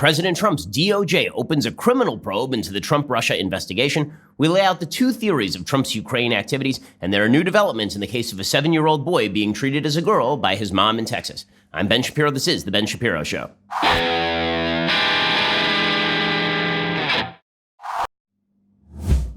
President Trump's DOJ opens a criminal probe into the Trump-Russia investigation. We lay out the two theories of Trump's Ukraine activities, and there are new developments in the case of a 7-year-old boy being treated as a girl by his mom in Texas. I'm Ben Shapiro. This is The Ben Shapiro Show.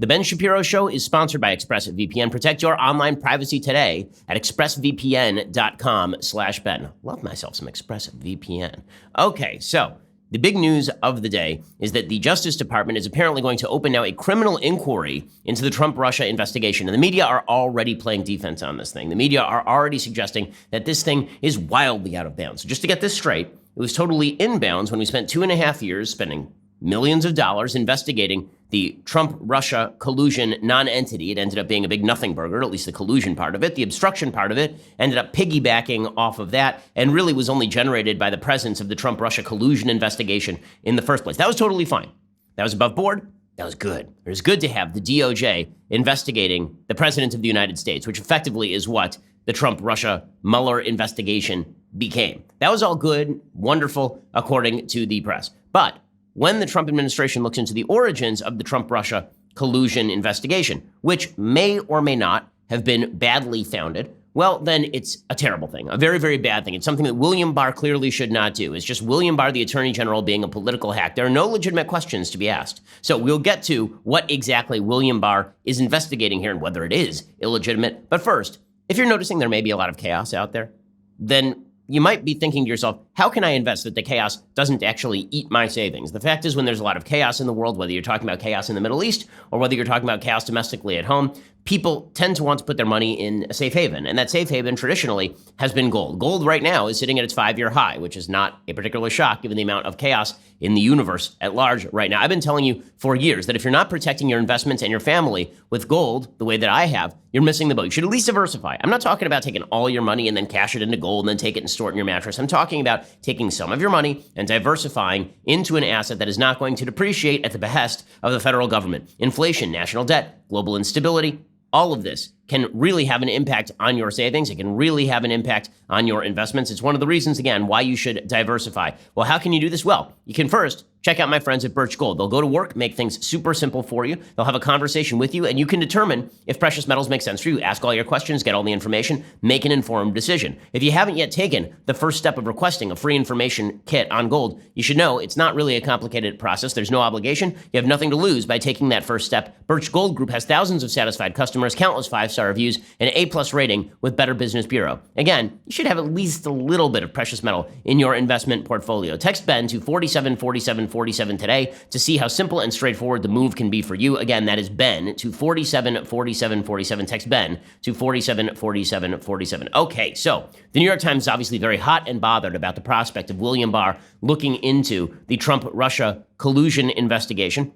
The Ben Shapiro Show is sponsored by ExpressVPN. Protect your online privacy today at expressvpn.com/Ben. Love myself some ExpressVPN. Okay, so the big news of the day is that the Justice Department is apparently going to open now a criminal inquiry into the Trump-Russia investigation. And the media are already playing defense on this thing. The media are already suggesting that this thing is wildly out of bounds. So just to get this straight, it was totally in bounds when we spent 2.5 years spending millions of dollars investigating the Trump-Russia collusion non-entity. It ended up being a big nothing burger, at least the collusion part of it. The obstruction part of it ended up piggybacking off of that and really was only generated by the presence of the Trump-Russia collusion investigation in the first place. That was totally fine. That was above board. That was good. It was good to have the DOJ investigating the President of the United States, which effectively is what the Trump-Russia Mueller investigation became. That was all good, wonderful, according to the press. But when the Trump administration looks into the origins of the Trump-Russia collusion investigation, which may or may not have been badly founded, well, then it's a terrible thing, a very, very bad thing. It's something that William Barr clearly should not do. It's just William Barr, the Attorney General, being a political hack. There are no legitimate questions to be asked. So we'll get to what exactly William Barr is investigating here and whether it is illegitimate. But first, if you're noticing there may be a lot of chaos out there, then you might be thinking to yourself, how can I invest that the chaos doesn't actually eat my savings? The fact is, when there's a lot of chaos in the world, whether you're talking about chaos in the Middle East or whether you're talking about chaos domestically at home, people tend to want to put their money in a safe haven. And that safe haven traditionally has been gold. Gold right now is sitting at its 5-year high, which is not a particular shock given the amount of chaos in the universe at large right now. I've been telling you for years that if you're not protecting your investments and your family with gold the way that I have, you're missing the boat. You should at least diversify. I'm not talking about taking all your money and then cash it into gold and then take it and store it in your mattress. I'm talking about taking some of your money and diversifying into an asset that is not going to depreciate at the behest of the federal government. Inflation, national debt, global instability, all of this can really have an impact on your savings. It can really have an impact on your investments. It's one of the reasons, again, why you should diversify. Well, how can you do this? Well, you can first check out my friends at Birch Gold. They'll go to work, make things super simple for you. They'll have a conversation with you, and you can determine if precious metals make sense for you. Ask all your questions, get all the information, make an informed decision. If you haven't yet taken the first step of requesting a free information kit on gold, you should know it's not really a complicated process. There's no obligation. You have nothing to lose by taking that first step. Birch Gold Group has thousands of satisfied customers, countless 5-star reviews, and an A+ rating with Better Business Bureau. Again, you should have at least a little bit of precious metal in your investment portfolio. Text Ben to 474747 today to see how simple and straightforward the move can be for you. Again, that is Ben to 474747. Text Ben to 474747. Okay, so the New York Times is obviously very hot and bothered about the prospect of William Barr looking into the Trump-Russia collusion investigation.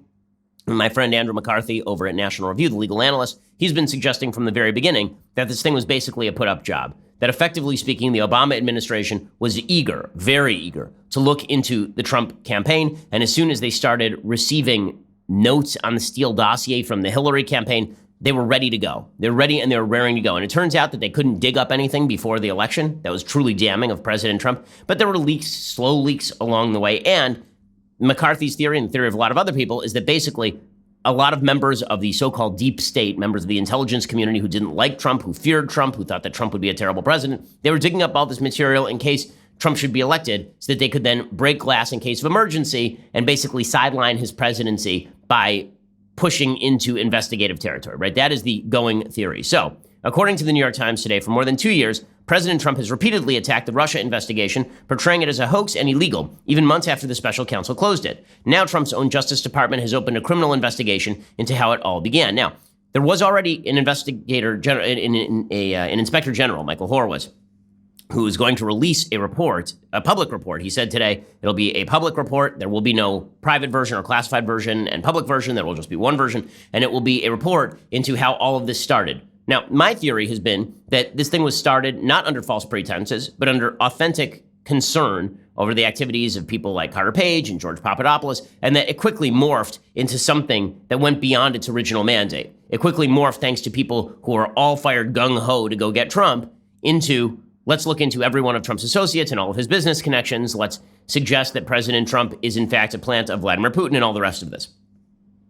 My friend Andrew McCarthy over at National Review, the legal analyst, he's been suggesting from the very beginning that this thing was basically a put-up job. That effectively speaking, the Obama administration was eager, very eager, to look into the Trump campaign. And as soon as they started receiving notes on the Steele dossier from the Hillary campaign, they were ready to go. They're ready and they're raring to go. And it turns out that they couldn't dig up anything before the election that was truly damning of President Trump. But there were leaks, slow leaks along the way. And McCarthy's theory, and the theory of a lot of other people, is that basically a lot of members of the so-called deep state, members of the intelligence community who didn't like Trump, who feared Trump, who thought that Trump would be a terrible president, they were digging up all this material in case Trump should be elected so that they could then break glass in case of emergency and basically sideline his presidency by pushing into investigative territory, right? That is the going theory. So, according to the New York Times today, for more than 2 years, President Trump has repeatedly attacked the Russia investigation, portraying it as a hoax and illegal, even months after the special counsel closed it. Now Trump's own Justice Department has opened a criminal investigation into how it all began. Now, there was already an investigator, an inspector general, Michael Horowitz, who is going to release a report, a public report. He said today it'll be a public report. There will be no private version or classified version and public version. There will just be one version, and it will be a report into how all of this started. Now, my theory has been that this thing was started not under false pretenses, but under authentic concern over the activities of people like Carter Page and George Papadopoulos, and that it quickly morphed into something that went beyond its original mandate. It quickly morphed thanks to people who are all fired gung-ho to go get Trump into let's look into every one of Trump's associates and all of his business connections. Let's suggest that President Trump is in fact a plant of Vladimir Putin and all the rest of this.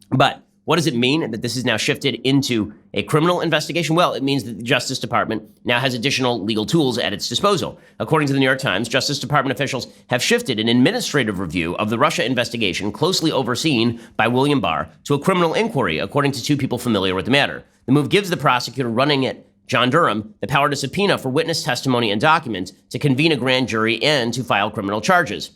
But what does it mean that this is now shifted into a criminal investigation? Well, it means that the Justice Department now has additional legal tools at its disposal. According to the New York Times, Justice Department officials have shifted an administrative review of the Russia investigation closely overseen by William Barr to a criminal inquiry, according to two people familiar with the matter. The move gives the prosecutor running it, John Durham, the power to subpoena for witness testimony and documents, to convene a grand jury, and to file criminal charges.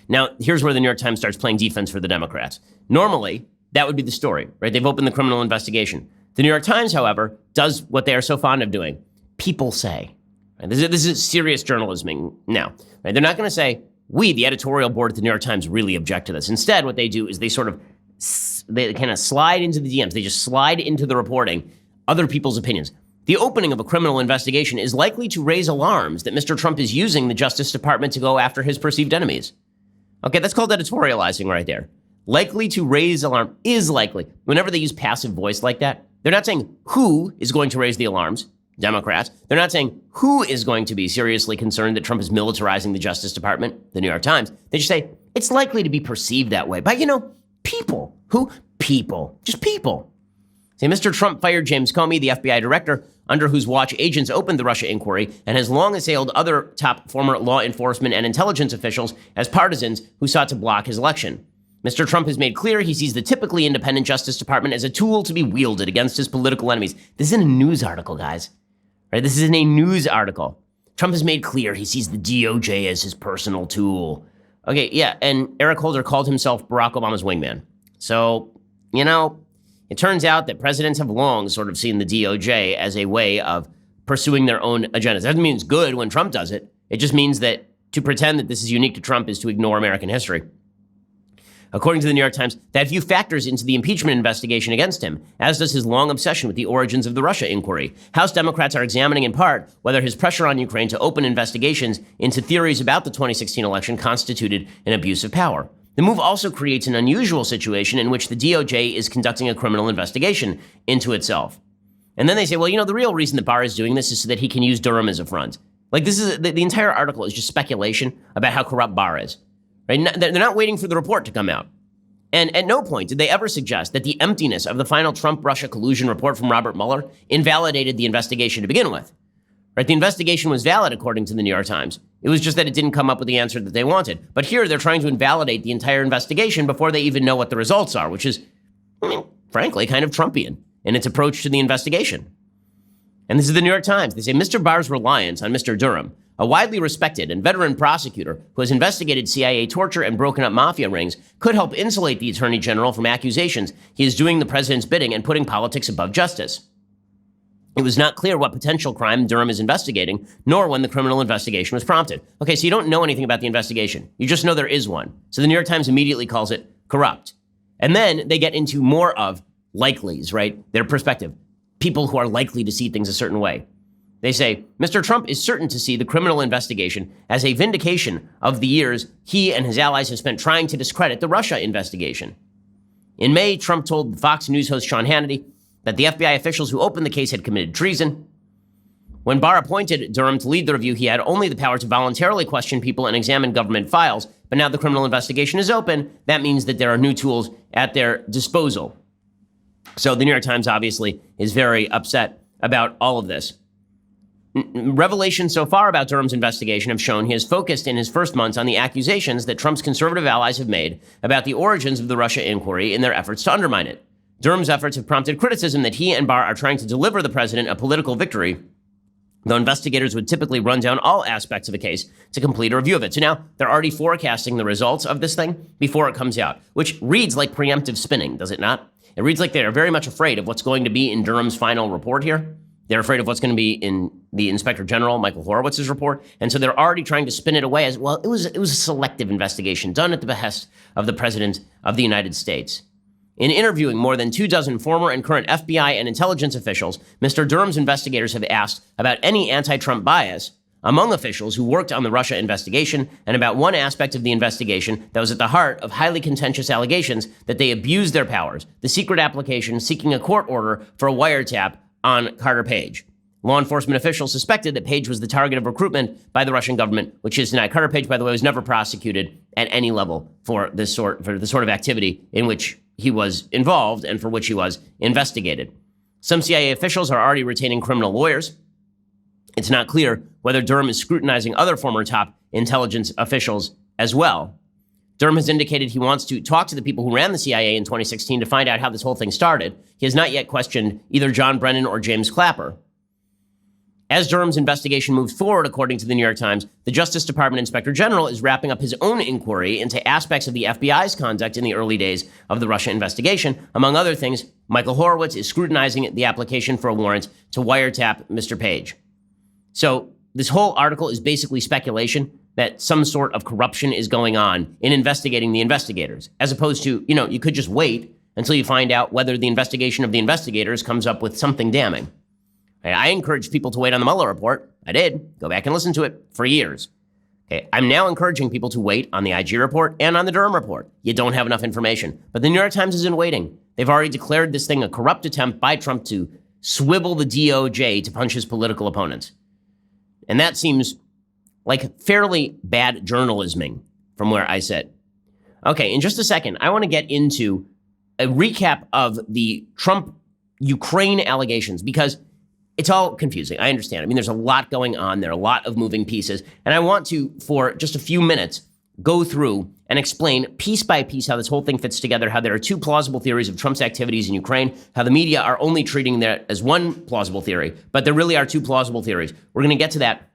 Now, here's where the New York Times starts playing defense for the Democrats. Normally, that would be the story, right? They've opened the criminal investigation. The New York Times, however, does what they are so fond of doing. People say. Right? This is serious journalism now. Right? They're not going to say, we, the editorial board at the New York Times, really object to this. Instead, what they do is they kind of slide into the DMs. They just slide into the reporting other people's opinions. The opening of a criminal investigation is likely to raise alarms that Mr. Trump is using the Justice Department to go after his perceived enemies. Okay, that's called editorializing right there. Likely to raise alarm is likely. Whenever they use passive voice like that, they're not saying who is going to raise the alarms, Democrats. They're not saying who is going to be seriously concerned that Trump is militarizing the Justice Department, the New York Times. They just say it's likely to be perceived that way by, people. Who? People. Just people. Say, Mr. Trump fired James Comey, the FBI director, under whose watch agents opened the Russia inquiry, and has long assailed other top former law enforcement and intelligence officials as partisans who sought to block his election. Mr. Trump has made clear he sees the typically independent Justice Department as a tool to be wielded against his political enemies. This isn't a news article, guys. Right? This isn't a news article. Trump has made clear he sees the DOJ as his personal tool. Okay, yeah, and Eric Holder called himself Barack Obama's wingman. So, it turns out that presidents have long sort of seen the DOJ as a way of pursuing their own agendas. That doesn't mean it's good when Trump does it. It just means that to pretend that this is unique to Trump is to ignore American history. According to the New York Times, that view factors into the impeachment investigation against him, as does his long obsession with the origins of the Russia inquiry. House Democrats are examining in part whether his pressure on Ukraine to open investigations into theories about the 2016 election constituted an abuse of power. The move also creates an unusual situation in which the DOJ is conducting a criminal investigation into itself. And then they say, well, the real reason that Barr is doing this is so that he can use Durham as a front. Like, this is the entire article is just speculation about how corrupt Barr is. Right? They're not waiting for the report to come out. And at no point did they ever suggest that the emptiness of the final Trump-Russia collusion report from Robert Mueller invalidated the investigation to begin with. Right? The investigation was valid, according to the New York Times. It was just that it didn't come up with the answer that they wanted. But here they're trying to invalidate the entire investigation before they even know what the results are, which is, frankly, kind of Trumpian in its approach to the investigation. And this is the New York Times. They say Mr. Barr's reliance on Mr. Durham, a widely respected and veteran prosecutor who has investigated CIA torture and broken up mafia rings, could help insulate the Attorney General from accusations he is doing the president's bidding and putting politics above justice. It was not clear what potential crime Durham is investigating, nor when the criminal investigation was prompted. Okay, so you don't know anything about the investigation. You just know there is one. So the New York Times immediately calls it corrupt. And then they get into more of likelies, right? Their perspective. People who are likely to see things a certain way. They say, Mr. Trump is certain to see the criminal investigation as a vindication of the years he and his allies have spent trying to discredit the Russia investigation. In May, Trump told Fox News host Sean Hannity that the FBI officials who opened the case had committed treason. When Barr appointed Durham to lead the review, he had only the power to voluntarily question people and examine government files. But now the criminal investigation is open. That means that there are new tools at their disposal. So the New York Times obviously is very upset about all of this. Revelations so far about Durham's investigation have shown he has focused in his first months on the accusations that Trump's conservative allies have made about the origins of the Russia inquiry in their efforts to undermine it. Durham's efforts have prompted criticism that he and Barr are trying to deliver the president a political victory, though investigators would typically run down all aspects of a case to complete a review of it. So now they're already forecasting the results of this thing before it comes out, which reads like preemptive spinning, does it not? It reads like they are very much afraid of what's going to be in Durham's final report here. They're afraid of what's going to be in the Inspector General, Michael Horowitz's report. And so they're already trying to spin it away as, well, it was a selective investigation done at the behest of the President of the United States. In interviewing more than 24 former and current FBI and intelligence officials, Mr. Durham's investigators have asked about any anti-Trump bias among officials who worked on the Russia investigation and about one aspect of the investigation that was at the heart of highly contentious allegations that they abused their powers, the secret application seeking a court order for a wiretap on Carter Page. Law enforcement officials suspected that Page was the target of recruitment by the Russian government, which is denied. Carter Page, by the way, was never prosecuted at any level for the sort of activity in which he was involved and for which he was investigated. Some CIA officials are already retaining criminal lawyers. It's not clear whether Durham is scrutinizing other former top intelligence officials as well. Durham has indicated he wants to talk to the people who ran the CIA in 2016 to find out how this whole thing started. He has not yet questioned either John Brennan or James Clapper. As Durham's investigation moves forward, according to the New York Times, the Justice Department Inspector General is wrapping up his own inquiry into aspects of the FBI's conduct in the early days of the Russia investigation. Among other things, Michael Horowitz is scrutinizing the application for a warrant to wiretap Mr. Page. So this whole article is basically speculation that some sort of corruption is going on in investigating the investigators, as opposed to, you could just wait until you find out whether the investigation of the investigators comes up with something damning. I encouraged people to wait on the Mueller report. I did. Go back and listen to it for years. Okay, I'm now encouraging people to wait on the IG report and on the Durham report. You don't have enough information. But the New York Times isn't waiting. They've already declared this thing a corrupt attempt by Trump to swivel the DOJ to punch his political opponents. And that seems like fairly bad journalisming from where I sit. Okay, in just a second, I want to get into a recap of the Trump-Ukraine allegations because it's all confusing. I understand. I mean, there's a lot going on. There are a lot of moving pieces. And I want to, for just a few minutes, go through and explain piece by piece how this whole thing fits together, how there are two plausible theories of Trump's activities in Ukraine, how the media are only treating that as one plausible theory, but there really are two plausible theories. We're going to get to that,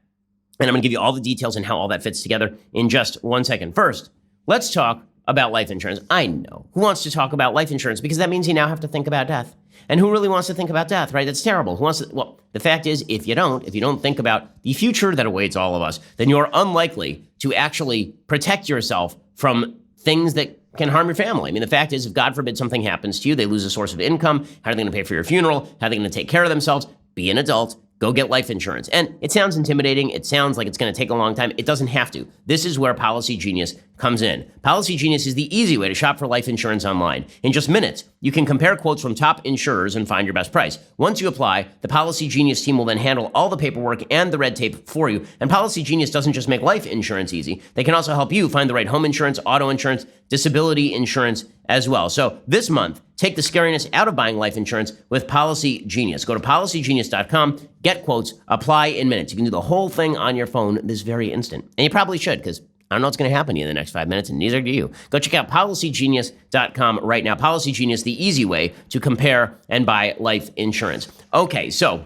and I'm going to give you all the details and how all that fits together in just 1 second. First, let's talk about life insurance. I know. Who wants to talk about life insurance? Because that means you now have to think about death. And who really wants to think about death, right? That's terrible. Who wants to? Well, the fact is, if you don't think about the future that awaits all of us, then you're unlikely to actually protect yourself from things that can harm your family. I mean, the fact is, if God forbid something happens to you, they lose a source of income. How are they going to pay for your funeral? How are they going to take care of themselves? Be an adult. Go get life insurance. And it sounds intimidating. It sounds like it's going to take a long time. It doesn't have to. This is where Policy Genius comes in. Policy Genius is the easy way to shop for life insurance online. In just minutes, you can compare quotes from top insurers and find your best price. Once you apply, the Policy Genius team will then handle all the paperwork and the red tape for you. And Policy Genius doesn't just make life insurance easy. They can also help you find the right home insurance, auto insurance, disability insurance as well. So this month, take the scariness out of buying life insurance with Policy Genius. Go to policygenius.com, get quotes, apply in minutes. You can do the whole thing on your phone this very instant. And you probably should, because I don't know what's going to happen to you in the next 5 minutes, and neither do you. Go check out policygenius.com right now. Policy Genius, the easy way to compare and buy life insurance. Okay, so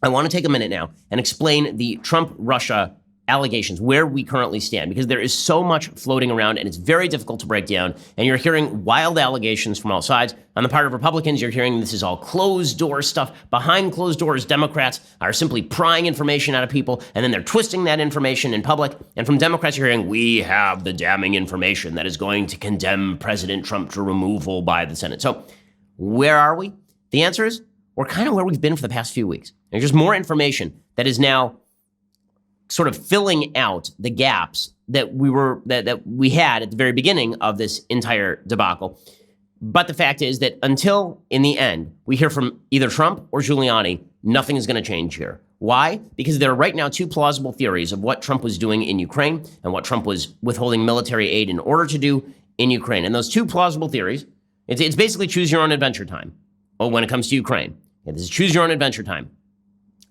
I want to take a minute now and explain the Trump-Russia allegations, where we currently stand, because there is so much floating around and it's very difficult to break down. And you're hearing wild allegations from all sides. On the part of Republicans, you're hearing this is all closed door stuff. Behind closed doors, Democrats are simply prying information out of people, and then they're twisting that information in public. And from Democrats, you're hearing, we have the damning information that is going to condemn President Trump to removal by the Senate. So where are we? The answer is we're kind of where we've been for the past few weeks. There's just more information that is now sort of filling out the gaps that we had at the very beginning of this entire debacle. But the fact is that until, in the end, we hear from either Trump or Giuliani, nothing is going to change here. Why? Because there are right now two plausible theories of what Trump was doing in Ukraine and what Trump was withholding military aid in order to do in Ukraine. And those two plausible theories, it's basically choose your own adventure time. Well, when it comes to Ukraine, this is choose your own adventure time.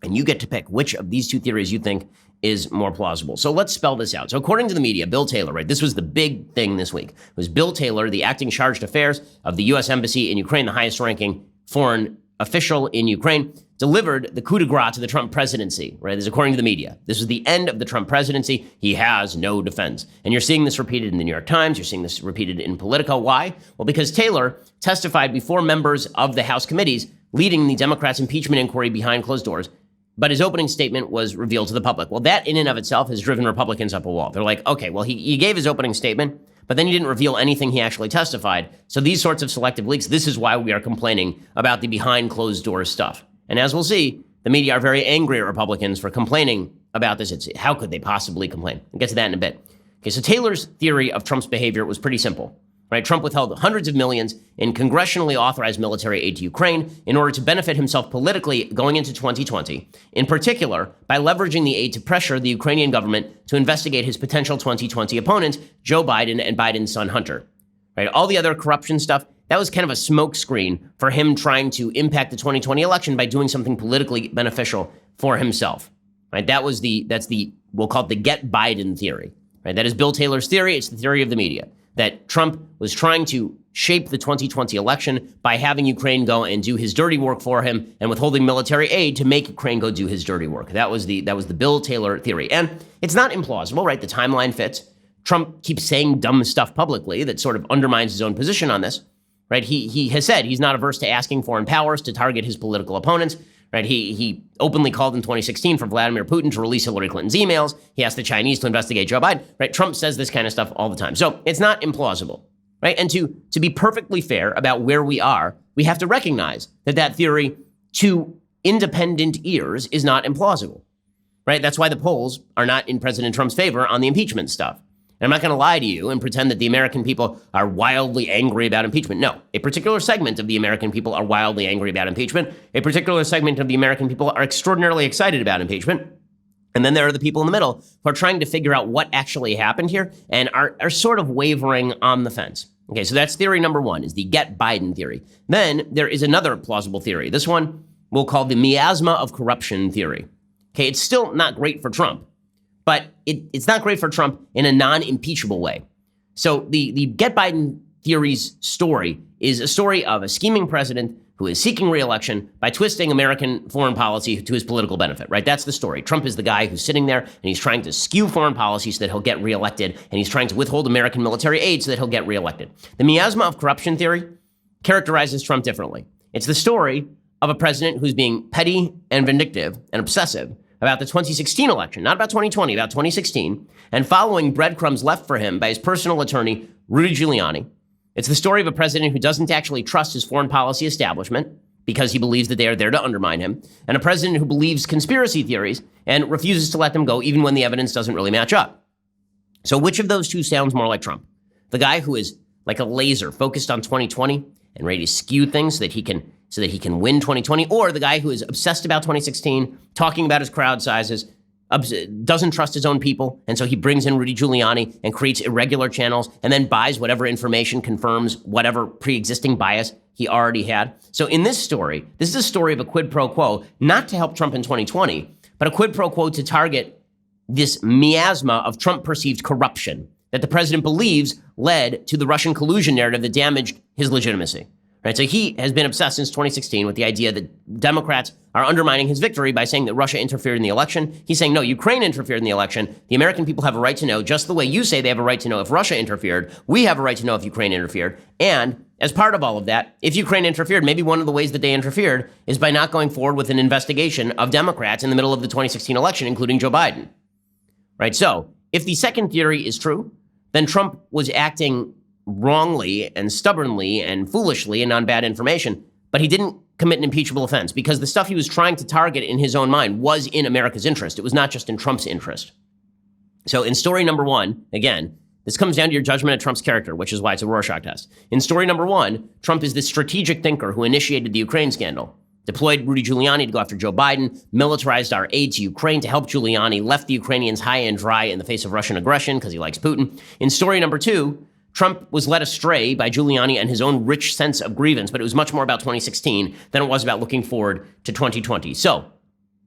And you get to pick which of these two theories you think is more plausible. So let's spell this out. So according to the media, Bill Taylor, right, this was the big thing this week. It was Bill Taylor, the acting chargé d'affaires of the U.S. Embassy in Ukraine, the highest ranking foreign official in Ukraine, delivered the coup de grace to the Trump presidency, right? This is according to the media. This was the end of the Trump presidency. He has no defense. And you're seeing this repeated in the New York Times. You're seeing this repeated in Politico. Why? Well, because Taylor testified before members of the House committees leading the Democrats' impeachment inquiry behind closed doors. But his opening statement was revealed to the public. Well, that in and of itself has driven Republicans up a wall. They're like, okay, well, he gave his opening statement, but then he didn't reveal anything he actually testified. So these sorts of selective leaks, this is why we are complaining about the behind closed doors stuff. And as we'll see, the media are very angry at Republicans for complaining about this. How could they possibly complain? We'll get to that in a bit. Okay, so Taylor's theory of Trump's behavior was pretty simple. right? Trump withheld hundreds of millions in congressionally authorized military aid to Ukraine in order to benefit himself politically going into 2020, in particular by leveraging the aid to pressure the Ukrainian government to investigate his potential 2020 opponent, Joe Biden, and Biden's son, Hunter. Right? All the other corruption stuff, that was kind of a smokescreen for him trying to impact the 2020 election by doing something politically beneficial for himself. Right? We'll call it the get Biden theory. Right? That is Bill Taylor's theory. It's the theory of the media that Trump was trying to shape the 2020 election by having Ukraine go and do his dirty work for him and withholding military aid to make Ukraine go do his dirty work. That was the Bill Taylor theory. And it's not implausible, right? The timeline fits. Trump keeps saying dumb stuff publicly that sort of undermines his own position on this, right? He has said he's not averse to asking foreign powers to target his political opponents, right? He openly called in 2016 for Vladimir Putin to release Hillary Clinton's emails. He asked the Chinese to investigate Joe Biden, right? Trump says this kind of stuff all the time. So it's not implausible, right? And to be perfectly fair about where we are, we have to recognize that theory to independent ears is not implausible, right? That's why the polls are not in President Trump's favor on the impeachment stuff. And I'm not going to lie to you and pretend that the American people are wildly angry about impeachment. No, a particular segment of the American people are wildly angry about impeachment. A particular segment of the American people are extraordinarily excited about impeachment. And then there are the people in the middle who are trying to figure out what actually happened here and are sort of wavering on the fence. Okay, so that's theory number one, is the get Biden theory. Then there is another plausible theory. This one we'll call the miasma of corruption theory. Okay, it's still not great for Trump. But it's not great for Trump in a non-impeachable way. So the Get Biden theory's story is a story of a scheming president who is seeking re-election by twisting American foreign policy to his political benefit, right? That's the story. Trump is the guy who's sitting there and he's trying to skew foreign policy so that he'll get reelected, and he's trying to withhold American military aid so that he'll get reelected. The miasma of corruption theory characterizes Trump differently. It's the story of a president who's being petty and vindictive and obsessive about the 2016 election, not about 2020, about 2016, and following breadcrumbs left for him by his personal attorney, Rudy Giuliani. It's the story of a president who doesn't actually trust his foreign policy establishment because he believes that they are there to undermine him, and a president who believes conspiracy theories and refuses to let them go even when the evidence doesn't really match up. So which of those two sounds more like Trump? The guy who is like a laser focused on 2020 and ready to skew things so that he can win 2020, or the guy who is obsessed about 2016, talking about his crowd sizes, doesn't trust his own people, and so he brings in Rudy Giuliani and creates irregular channels and then buys whatever information confirms whatever pre-existing bias he already had. So in this story, this is a story of a quid pro quo, not to help Trump in 2020, but a quid pro quo to target this miasma of Trump-perceived corruption that the president believes led to the Russian collusion narrative that damaged his legitimacy. Right? So he has been obsessed since 2016 with the idea that Democrats are undermining his victory by saying that Russia interfered in the election. He's saying, no, Ukraine interfered in the election. The American people have a right to know, just the way you say they have a right to know if Russia interfered. We have a right to know if Ukraine interfered. And as part of all of that, if Ukraine interfered, maybe one of the ways that they interfered is by not going forward with an investigation of Democrats in the middle of the 2016 election, including Joe Biden. Right? So if the second theory is true, then Trump was acting wrongly and stubbornly and foolishly and on bad information, but he didn't commit an impeachable offense because the stuff he was trying to target in his own mind was in America's interest. It was not just in Trump's interest. So in story number one, again, this comes down to your judgment of Trump's character, which is why it's a Rorschach test. In story number one, Trump is this strategic thinker who initiated the Ukraine scandal, deployed Rudy Giuliani to go after Joe Biden, militarized our aid to Ukraine to help Giuliani, left the Ukrainians high and dry in the face of Russian aggression because he likes Putin. In story number two, Trump was led astray by Giuliani and his own rich sense of grievance, but it was much more about 2016 than it was about looking forward to 2020. So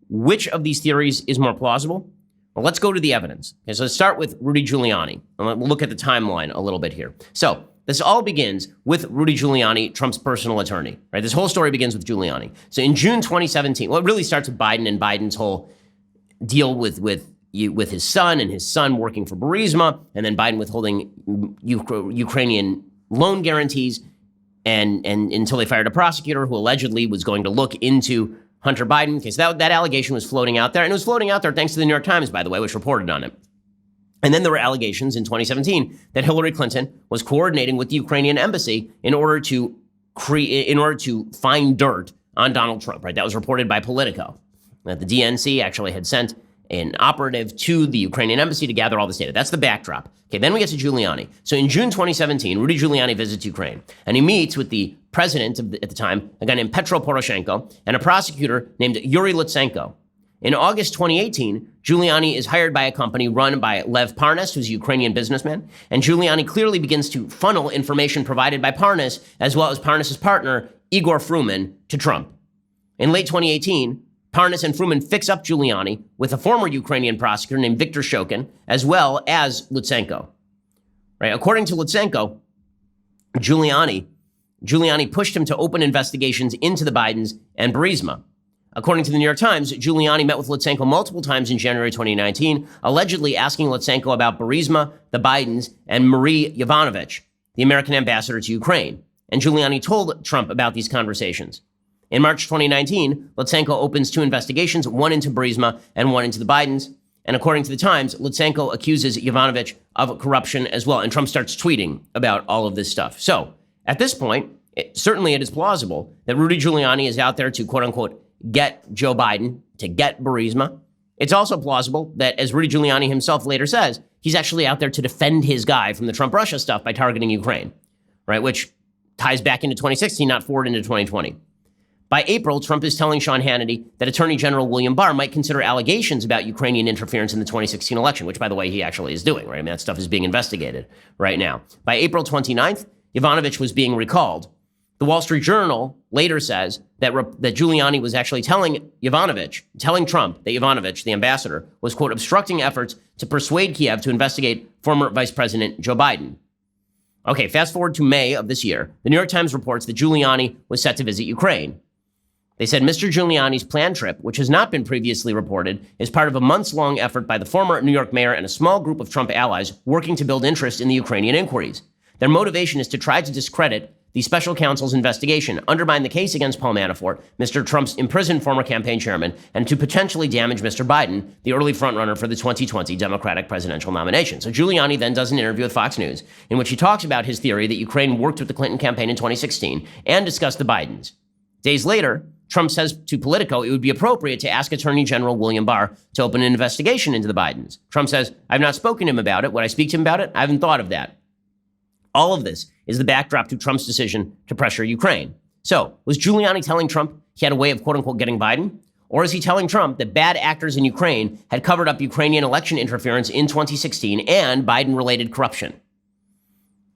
which of these theories is more plausible? Well, let's go to the evidence. Okay, so let's start with Rudy Giuliani. And we'll look at the timeline a little bit here. So this all begins with Rudy Giuliani, Trump's personal attorney, right? This whole story begins with Giuliani. So in June 2017, well, it really starts with Biden and Biden's whole deal with his son and his son working for Burisma, and then Biden withholding Ukrainian loan guarantees and until they fired a prosecutor who allegedly was going to look into Hunter Biden. Okay, so that allegation was floating out there, and it was floating out there thanks to the New York Times, by the way, which reported on it. And then there were allegations in 2017 that Hillary Clinton was coordinating with the Ukrainian embassy in order to find dirt on Donald Trump, right? That was reported by Politico, that the DNC actually had sent an operative to the Ukrainian embassy to gather all this data. That's the backdrop. Okay, then we get to Giuliani. So in June 2017, Rudy Giuliani visits Ukraine, and he meets with the president at the time, a guy named Petro Poroshenko, and a prosecutor named Yuri Lutsenko. In August 2018, Giuliani is hired by a company run by Lev Parnas, who's a Ukrainian businessman, and Giuliani clearly begins to funnel information provided by Parnas, as well as Parnas' partner, Igor Fruman, to Trump. In late 2018, Parnas and Fruman fix up Giuliani with a former Ukrainian prosecutor named Viktor Shokin, as well as Lutsenko. Right? According to Lutsenko, Giuliani pushed him to open investigations into the Bidens and Burisma. According to the New York Times, Giuliani met with Lutsenko multiple times in January 2019, allegedly asking Lutsenko about Burisma, the Bidens, and Marie Yovanovitch, the American ambassador to Ukraine. And Giuliani told Trump about these conversations. In March 2019, Lutsenko opens 2 investigations, one into Burisma and one into the Bidens. And according to the Times, Lutsenko accuses Yovanovitch of corruption as well. And Trump starts tweeting about all of this stuff. So at this point, certainly it is plausible that Rudy Giuliani is out there to, quote unquote, get Joe Biden, to get Burisma. It's also plausible that, as Rudy Giuliani himself later says, he's actually out there to defend his guy from the Trump-Russia stuff by targeting Ukraine, right? Which ties back into 2016, not forward into 2020. By April, Trump is telling Sean Hannity that Attorney General William Barr might consider allegations about Ukrainian interference in the 2016 election, which, by the way, he actually is doing, right? I mean, that stuff is being investigated right now. By April 29th, Yovanovitch was being recalled. The Wall Street Journal later says that Giuliani was actually telling Trump that Yovanovitch, the ambassador, was, quote, obstructing efforts to persuade Kiev to investigate former Vice President Joe Biden. Okay, fast forward to May of this year. The New York Times reports that Giuliani was set to visit Ukraine. They said Mr. Giuliani's planned trip, which has not been previously reported, is part of a months-long effort by the former New York mayor and a small group of Trump allies working to build interest in the Ukrainian inquiries. Their motivation is to try to discredit the special counsel's investigation, undermine the case against Paul Manafort, Mr. Trump's imprisoned former campaign chairman, and to potentially damage Mr. Biden, the early frontrunner for the 2020 Democratic presidential nomination. So Giuliani then does an interview with Fox News in which he talks about his theory that Ukraine worked with the Clinton campaign in 2016 and discussed the Bidens. Days later, Trump says to Politico it would be appropriate to ask Attorney General William Barr to open an investigation into the Bidens. Trump says, I've not spoken to him about it. Would I speak to him about it? I haven't thought of that. All of this is the backdrop to Trump's decision to pressure Ukraine. So, was Giuliani telling Trump he had a way of, quote unquote, getting Biden? Or is he telling Trump that bad actors in Ukraine had covered up Ukrainian election interference in 2016 and Biden-related corruption?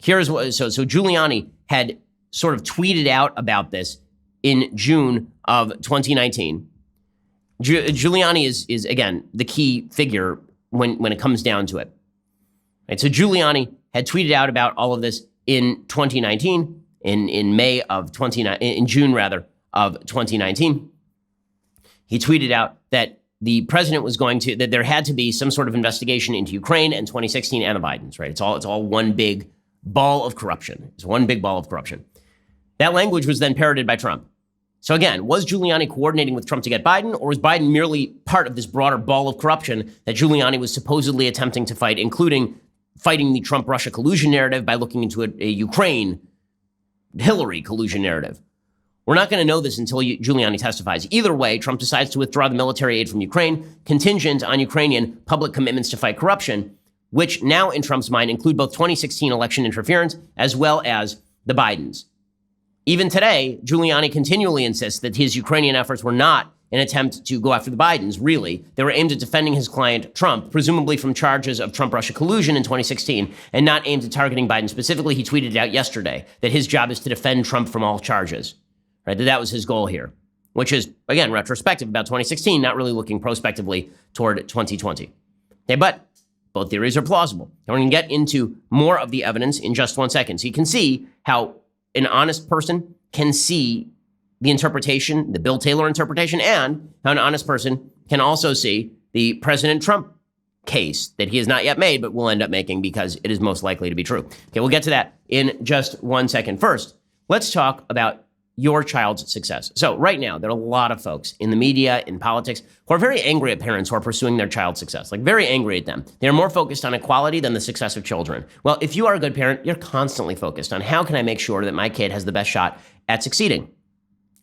Here's what, so Giuliani had sort of tweeted out about this in June of 2019. Giuliani is again, the key figure when it comes down to it. Right, so Giuliani had tweeted out about all of this in 2019, in June of 2019. He tweeted out that the president was that there had to be some sort of investigation into Ukraine and 2016 and the Bidens, right? It's all one big ball of corruption. It's one big ball of corruption. That language was then parroted by Trump. So again, was Giuliani coordinating with Trump to get Biden, or was Biden merely part of this broader ball of corruption that Giuliani was supposedly attempting to fight, including fighting the Trump-Russia collusion narrative by looking into a Ukraine-Hillary collusion narrative? We're not going to know this until Giuliani testifies. Either way, Trump decides to withdraw the military aid from Ukraine, contingent on Ukrainian public commitments to fight corruption, which now, in Trump's mind, include both 2016 election interference as well as the Bidens. Even today, Giuliani continually insists that his Ukrainian efforts were not an attempt to go after the Bidens, really. They were aimed at defending his client, Trump, presumably from charges of Trump-Russia collusion in 2016, and not aimed at targeting Biden specifically. He tweeted out yesterday that his job is to defend Trump from all charges, right? That was his goal here, which is, again, retrospective about 2016, not really looking prospectively toward 2020. Okay, but both theories are plausible. And we're going to get into more of the evidence in just 1 second. So you can see how an honest person can see the interpretation, the Bill Taylor interpretation, and how an honest person can also see the President Trump case that he has not yet made, but will end up making because it is most likely to be true. Okay, we'll get to that in just 1 second. First, let's talk about your child's success. So right now, there are a lot of folks in the media, in politics, who are very angry at parents who are pursuing their child's success, like very angry at them. They're more focused on equality than the success of children. Well, if you are a good parent, you're constantly focused on how can I make sure that my kid has the best shot at succeeding.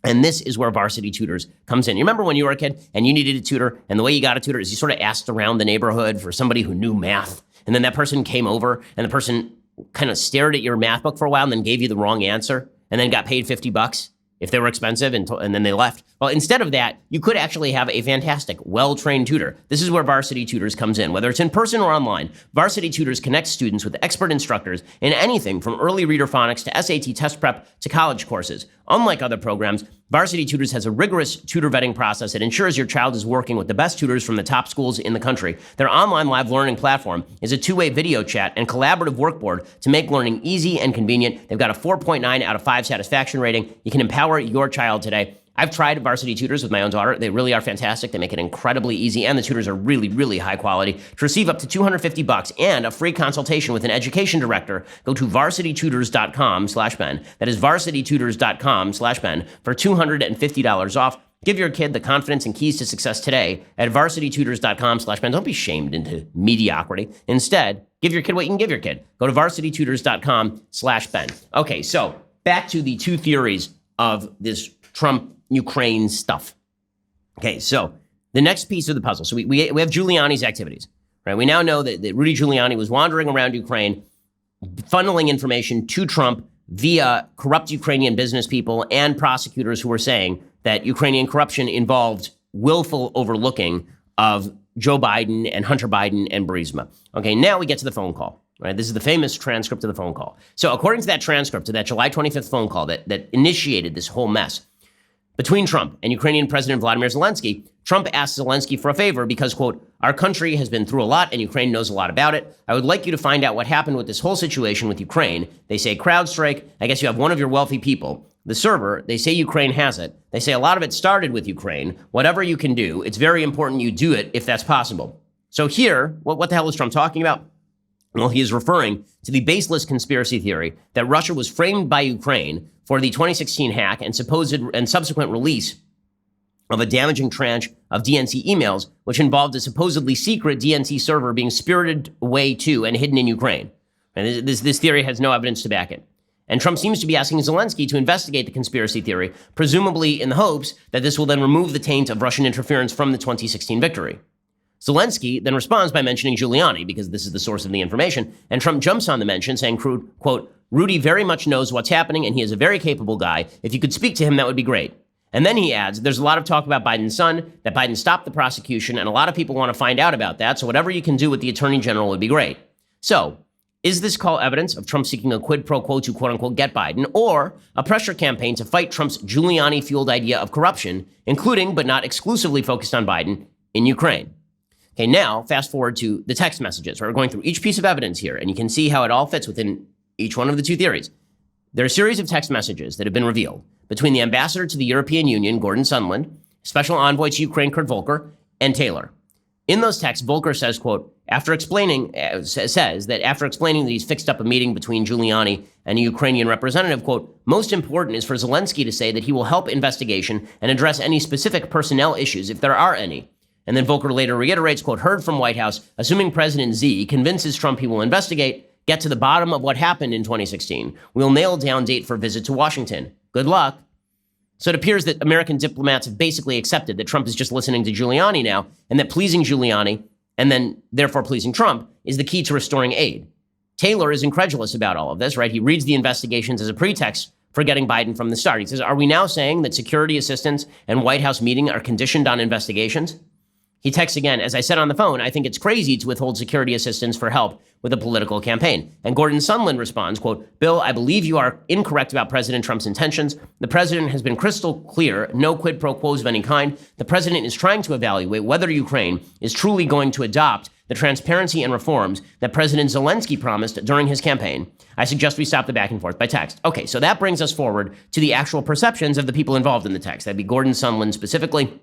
And this is where Varsity Tutors comes in. You remember when you were a kid and you needed a tutor, and the way you got a tutor is you sort of asked around the neighborhood for somebody who knew math, and then that person came over and the person kind of stared at your math book for a while and then gave you the wrong answer and then got paid $50 if they were expensive and then they left. Well, instead of that, you could actually have a fantastic, well-trained tutor. This is where Varsity Tutors comes in. Whether it's in person or online, Varsity Tutors connects students with expert instructors in anything from early reader phonics to SAT test prep to college courses. Unlike other programs, Varsity Tutors has a rigorous tutor vetting process that ensures your child is working with the best tutors from the top schools in the country. Their online live learning platform is a two-way video chat and collaborative workboard to make learning easy and convenient. They've got a 4.9 out of 5 satisfaction rating. You can empower your child today. I've tried Varsity Tutors with my own daughter. They really are fantastic. They make it incredibly easy, and the tutors are really, really high quality. To receive up to $250 and a free consultation with an education director, go to varsitytutors.com/Ben. That is varsitytutors.com/Ben for $250 off. Give your kid the confidence and keys to success today at varsitytutors.com/Ben. Don't be shamed into mediocrity. Instead, give your kid what you can give your kid. Go to varsitytutors.com/Ben. Okay, so back to the two theories of this Trump-Ukraine stuff. Okay, so the next piece of the puzzle. So we have Giuliani's activities, right? We now know that Rudy Giuliani was wandering around Ukraine, funneling information to Trump via corrupt Ukrainian business people and prosecutors who were saying that Ukrainian corruption involved willful overlooking of Joe Biden and Hunter Biden and Burisma. Okay, now we get to the phone call. Right, this is the famous transcript of the phone call. So according to that transcript, to that July 25th phone call that initiated this whole mess between Trump and Ukrainian President Vladimir Zelensky, Trump asked Zelensky for a favor because, quote, "Our country has been through a lot and Ukraine knows a lot about it. I would like you to find out what happened with this whole situation with Ukraine. They say CrowdStrike. I guess you have one of your wealthy people. The server, they say Ukraine has it. They say a lot of it started with Ukraine. Whatever you can do, it's very important you do it if that's possible." So here, what the hell is Trump talking about? Well, he is referring to the baseless conspiracy theory that Russia was framed by Ukraine for the 2016 hack and supposed and subsequent release of a damaging tranche of DNC emails, which involved a supposedly secret DNC server being spirited away to and hidden in Ukraine. And this theory has no evidence to back it. And Trump seems to be asking Zelensky to investigate the conspiracy theory, presumably in the hopes that this will then remove the taint of Russian interference from the 2016 victory. Zelensky then responds by mentioning Giuliani, because this is the source of the information, and Trump jumps on the mention, saying, quote, "Rudy very much knows what's happening, and he is a very capable guy. If you could speak to him, that would be great." And then he adds, there's a lot of talk about Biden's son, that Biden stopped the prosecution, and a lot of people want to find out about that, so whatever you can do with the attorney general would be great. So, is this call evidence of Trump seeking a quid pro quo to quote-unquote get Biden, or a pressure campaign to fight Trump's Giuliani-fueled idea of corruption, including but not exclusively focused on Biden, in Ukraine? Okay, now fast forward to the text messages. We're going through each piece of evidence here, and you can see how it all fits within each one of the two theories. There are a series of text messages that have been revealed between the ambassador to the European Union, Gordon Sondland, special envoy to Ukraine, Kurt Volker, and Taylor. In those texts, Volker says, quote, says that after explaining that he's fixed up a meeting between Giuliani and a Ukrainian representative, quote, "Most important is for Zelensky to say that he will help investigation and address any specific personnel issues if there are any." And then Volker later reiterates, quote, "Heard from White House, assuming President Z convinces Trump he will investigate, get to the bottom of what happened in 2016. We'll nail down date for visit to Washington. Good luck." So it appears that American diplomats have basically accepted that Trump is just listening to Giuliani now, and that pleasing Giuliani, and then therefore pleasing Trump, is the key to restoring aid. Taylor is incredulous about all of this, right? He reads the investigations as a pretext for getting Biden from the start. He says, are we now saying that security assistance and White House meeting are conditioned on investigations? He texts again, "As I said on the phone, I think it's crazy to withhold security assistance for help with a political campaign." And Gordon Sondland responds, quote, "Bill, I believe you are incorrect about President Trump's intentions. The president has been crystal clear, no quid pro quos of any kind. The president is trying to evaluate whether Ukraine is truly going to adopt the transparency and reforms that President Zelensky promised during his campaign. I suggest we stop the back and forth by text." Okay, so that brings us forward to the actual perceptions of the people involved in the text. That'd be Gordon Sondland specifically,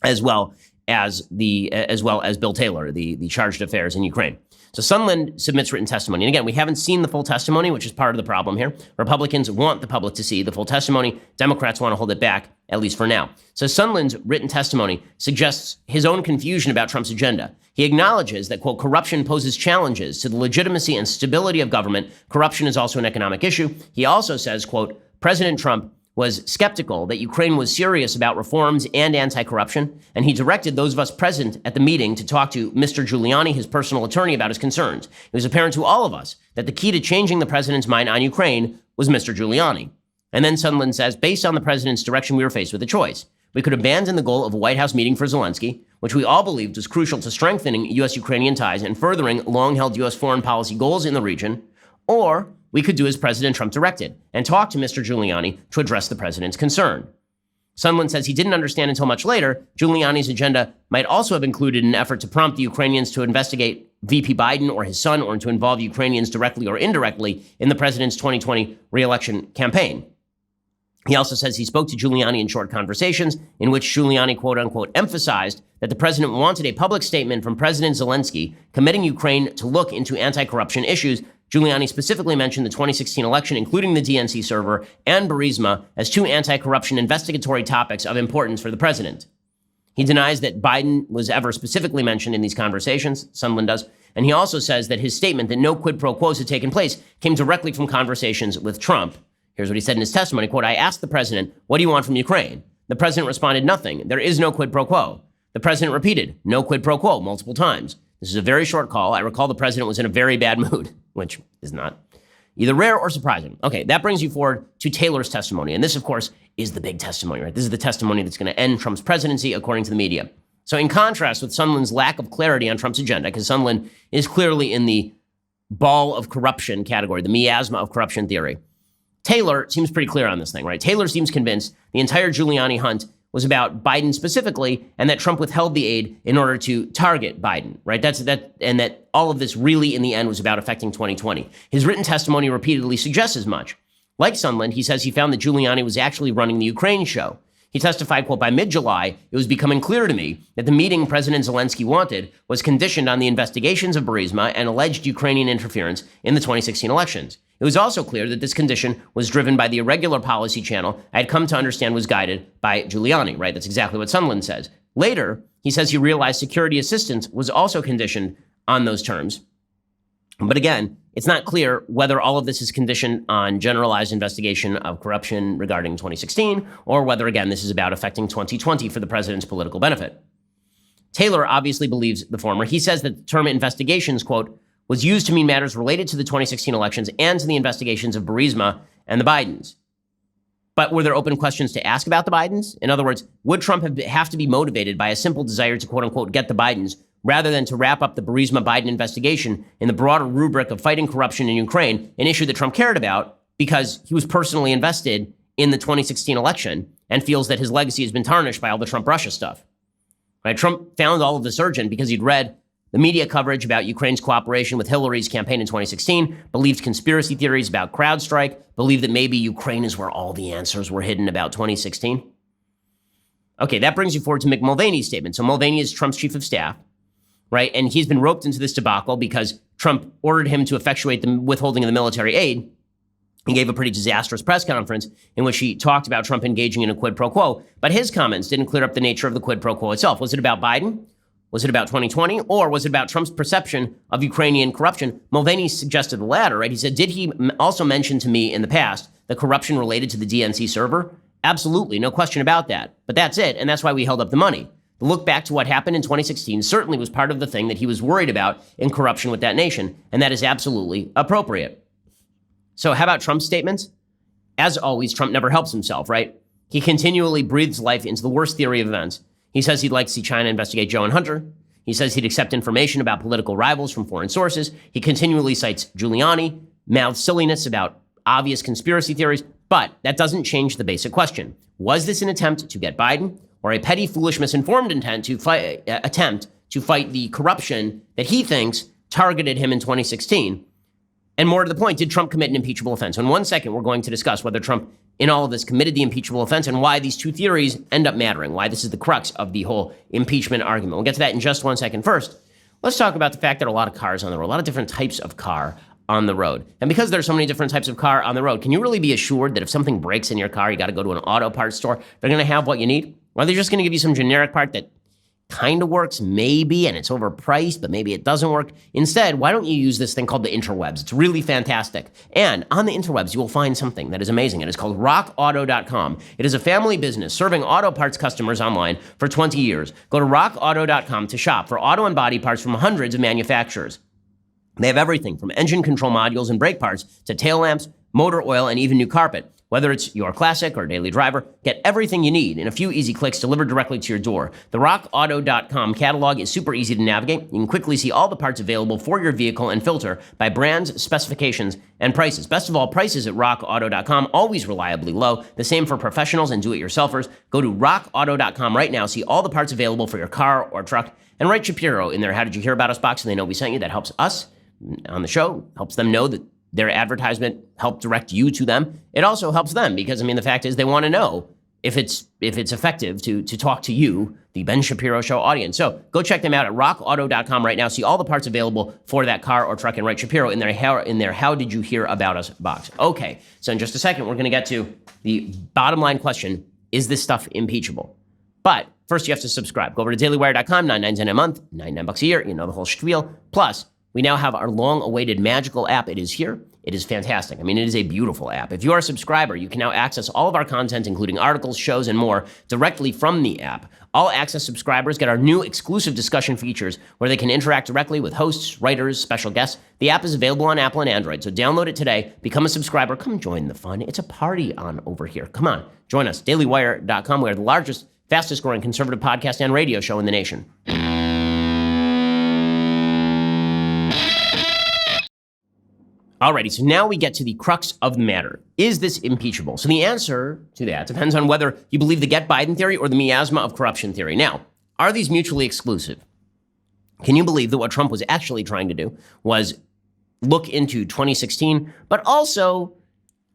as well as Bill Taylor, the charged affairs in Ukraine. So Sondland submits written testimony. And again, we haven't seen the full testimony, which is part of the problem here. Republicans want the public to see the full testimony. Democrats want to hold it back, at least for now. So Sondland's written testimony suggests his own confusion about Trump's agenda. He acknowledges that, quote, "corruption poses challenges to the legitimacy and stability of government. Corruption is also an economic issue." He also says, quote, "President Trump was skeptical that Ukraine was serious about reforms and anti-corruption, and he directed those of us present at the meeting to talk to Mr. Giuliani, his personal attorney, about his concerns. It was apparent to all of us that the key to changing the president's mind on Ukraine was Mr. Giuliani. And then Sondland says, based on the president's direction, we were faced with a choice. We could abandon the goal of a White House meeting for Zelensky, which we all believed was crucial to strengthening U.S.-Ukrainian ties and furthering long-held U.S. foreign policy goals in the region, or we could do as President Trump directed and talk to Mr. Giuliani to address the president's concern. Sondland says he didn't understand until much later Giuliani's agenda might also have included an effort to prompt the Ukrainians to investigate VP Biden or his son, or to involve Ukrainians directly or indirectly in the president's 2020 re-election campaign. He also says he spoke to Giuliani in short conversations in which Giuliani, quote unquote, emphasized that the president wanted a public statement from President Zelensky committing Ukraine to look into anti-corruption issues. Giuliani specifically mentioned the 2016 election, including the DNC server and Burisma, as two anti-corruption investigatory topics of importance for the president. He denies that Biden was ever specifically mentioned in these conversations, Sondland does, and he also says that his statement that no quid pro quos had taken place came directly from conversations with Trump. Here's what he said in his testimony, quote, I asked the president, what do you want from Ukraine? The president responded, nothing. There is no quid pro quo. The president repeated, no quid pro quo, multiple times. This is a very short call. I recall the president was in a very bad mood, which is not either rare or surprising. Okay, that brings you forward to Taylor's testimony. And this, of course, is the big testimony, right? This is the testimony that's going to end Trump's presidency, according to the media. So in contrast with Sondland's lack of clarity on Trump's agenda, because Sondland is clearly in the ball of corruption category, the miasma of corruption theory, Taylor seems pretty clear on this thing, right? Taylor seems convinced the entire Giuliani hunt was about Biden specifically, and that Trump withheld the aid in order to target Biden, right? And that all of this really, in the end, was about affecting 2020. His written testimony repeatedly suggests as much. Like Sondland, he says he found that Giuliani was actually running the Ukraine show. He testified, quote, by mid-July, it was becoming clear to me that the meeting President Zelensky wanted was conditioned on the investigations of Burisma and alleged Ukrainian interference in the 2016 elections. It was also clear that this condition was driven by the irregular policy channel I had come to understand was guided by Giuliani, right? That's exactly what Sondland says. Later, he says he realized security assistance was also conditioned on those terms. But again, it's not clear whether all of this is conditioned on generalized investigation of corruption regarding 2016, or whether, again, this is about affecting 2020 for the president's political benefit. Taylor obviously believes the former. He says that the term investigations, quote, was used to mean matters related to the 2016 elections and to the investigations of Burisma and the Bidens. But were there open questions to ask about the Bidens? In other words, would Trump have to be motivated by a simple desire to, quote unquote, get the Bidens, rather than to wrap up the Burisma-Biden investigation in the broader rubric of fighting corruption in Ukraine, an issue that Trump cared about because he was personally invested in the 2016 election and feels that his legacy has been tarnished by all the Trump-Russia stuff. Right? Trump found all of this urgent because he'd read the media coverage about Ukraine's cooperation with Hillary's campaign in 2016, believed conspiracy theories about CrowdStrike, believed that maybe Ukraine is where all the answers were hidden about 2016. Okay, that brings you forward to Mick Mulvaney's statement. So Mulvaney is Trump's chief of staff, right? And he's been roped into this debacle because Trump ordered him to effectuate the withholding of the military aid. He gave a pretty disastrous press conference in which he talked about Trump engaging in a quid pro quo, but his comments didn't clear up the nature of the quid pro quo itself. Was it about Biden? Was it about 2020? Or was it about Trump's perception of Ukrainian corruption? Mulvaney suggested the latter, right? He said, did he also mention to me in the past the corruption related to the DNC server? Absolutely, no question about that. But that's it, and that's why we held up the money. The look back to what happened in 2016 certainly was part of the thing that he was worried about in corruption with that nation, and that is absolutely appropriate. So how about Trump's statements? As always, Trump never helps himself, right? He continually breathes life into the worst theory of events. He says he'd like to see China investigate Joe and Hunter. He says he'd accept information about political rivals from foreign sources. He continually cites Giuliani, mouths silliness about obvious conspiracy theories, but that doesn't change the basic question. Was this an attempt to get Biden, or a petty, foolish, misinformed attempt to fight the corruption that he thinks targeted him in 2016? And more to the point, did Trump commit an impeachable offense? So in 1 second, we're going to discuss whether Trump, in all of this, committed the impeachable offense and why these two theories end up mattering, why this is the crux of the whole impeachment argument. We'll get to that in just 1 second. First, let's talk about the fact that a lot of cars on the road, a lot of different types of car on the road. And because there's so many different types of car on the road, can you really be assured that if something breaks in your car, you got to go to an auto parts store, they're going to have what you need? Or are they just going to give you some generic part that kind of works, maybe, and it's overpriced, but maybe it doesn't work. Instead, why don't you use this thing called the interwebs? It's really fantastic. And on the interwebs, you will find something that is amazing. It is called rockauto.com. It is a family business serving auto parts customers online for 20 years. Go to rockauto.com to shop for auto and body parts from hundreds of manufacturers. They have everything from engine control modules and brake parts to tail lamps, motor oil, and even new carpet. Whether it's your classic or daily driver, get everything you need in a few easy clicks delivered directly to your door. The rockauto.com catalog is super easy to navigate. You can quickly see all the parts available for your vehicle and filter by brands, specifications, and prices. Best of all, prices at rockauto.com always reliably low. The same for professionals and do-it-yourselfers. Go to rockauto.com right now, see all the parts available for your car or truck, and write Shapiro in their How Did You Hear About Us box so they know we sent you. That helps us on the show, helps them know that their advertisement helped direct you to them. It also helps them because, the fact is they want to know if it's effective to talk to you, the Ben Shapiro Show audience. So go check them out at rockauto.com right now. See all the parts available for that car or truck and write Shapiro in their How Did You Hear About Us box. Okay, so in just a second, we're going to get to the bottom line question. Is this stuff impeachable? But first, you have to subscribe. Go over to dailywire.com, $9.99 a month, $99 a year. You know the whole spiel. Plus, we now have our long-awaited magical app. It is here. It is fantastic. It is a beautiful app. If you are a subscriber, you can now access all of our content, including articles, shows, and more, directly from the app. All access subscribers get our new exclusive discussion features where they can interact directly with hosts, writers, special guests. The app is available on Apple and Android, so download it today. Become a subscriber. Come join the fun. It's a party on over here. Come on, join us. dailywire.com. We are the largest, fastest-growing conservative podcast and radio show in the nation. Alrighty, so now we get to the crux of the matter. Is this impeachable? So the answer to that depends on whether you believe the Get Biden theory or the miasma of corruption theory. Now, are these mutually exclusive? Can you believe that what Trump was actually trying to do was look into 2016, but also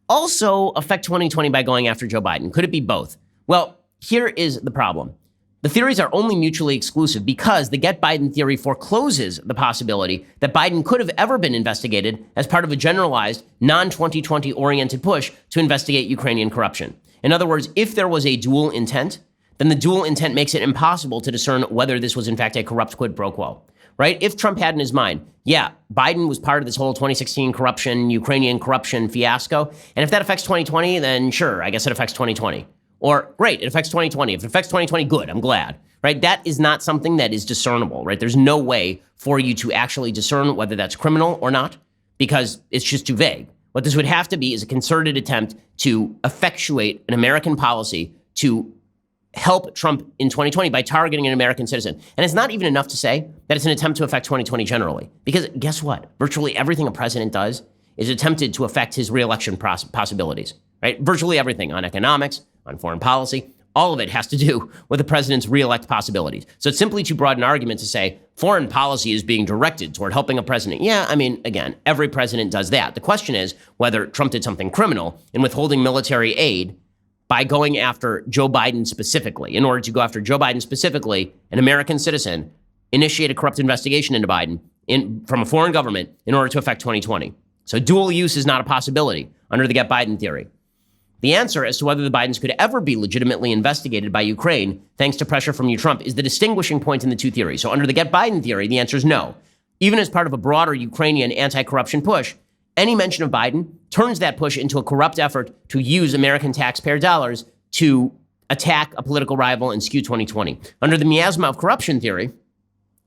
affect 2020 by going after Joe Biden? Could it be both? Well, here is the problem. The theories are only mutually exclusive because the Get Biden theory forecloses the possibility that Biden could have ever been investigated as part of a generalized, non-2020 oriented push to investigate Ukrainian corruption. In other words, if there was a dual intent, then the dual intent makes it impossible to discern whether this was in fact a corrupt quid pro quo, right? If Trump had in his mind, yeah, Biden was part of this whole 2016 corruption, Ukrainian corruption fiasco, and if that affects 2020, then sure, I guess it affects 2020. Or, great, it affects 2020. If it affects 2020, good, I'm glad, right? That is not something that is discernible, right? There's no way for you to actually discern whether that's criminal or not because it's just too vague. What this would have to be is a concerted attempt to effectuate an American policy to help Trump in 2020 by targeting an American citizen. And it's not even enough to say that it's an attempt to affect 2020 generally. Because guess what? Virtually everything a president does is attempted to affect his reelection possibilities, right? Virtually everything on economics, on foreign policy, all of it has to do with the president's reelect possibilities. So it's simply too broad an argument to say foreign policy is being directed toward helping a president. Yeah, again, every president does that. The question is whether Trump did something criminal in withholding military aid by going after Joe Biden specifically. In order to go after Joe Biden specifically, an American citizen, initiate a corrupt investigation into Biden from a foreign government in order to affect 2020. So dual use is not a possibility under the Get Biden theory. The answer as to whether the Bidens could ever be legitimately investigated by Ukraine, thanks to pressure from Trump, is the distinguishing point in the two theories. So under the Get Biden theory, the answer is no. Even as part of a broader Ukrainian anti-corruption push, any mention of Biden turns that push into a corrupt effort to use American taxpayer dollars to attack a political rival and skew 2020. Under the miasma of corruption theory,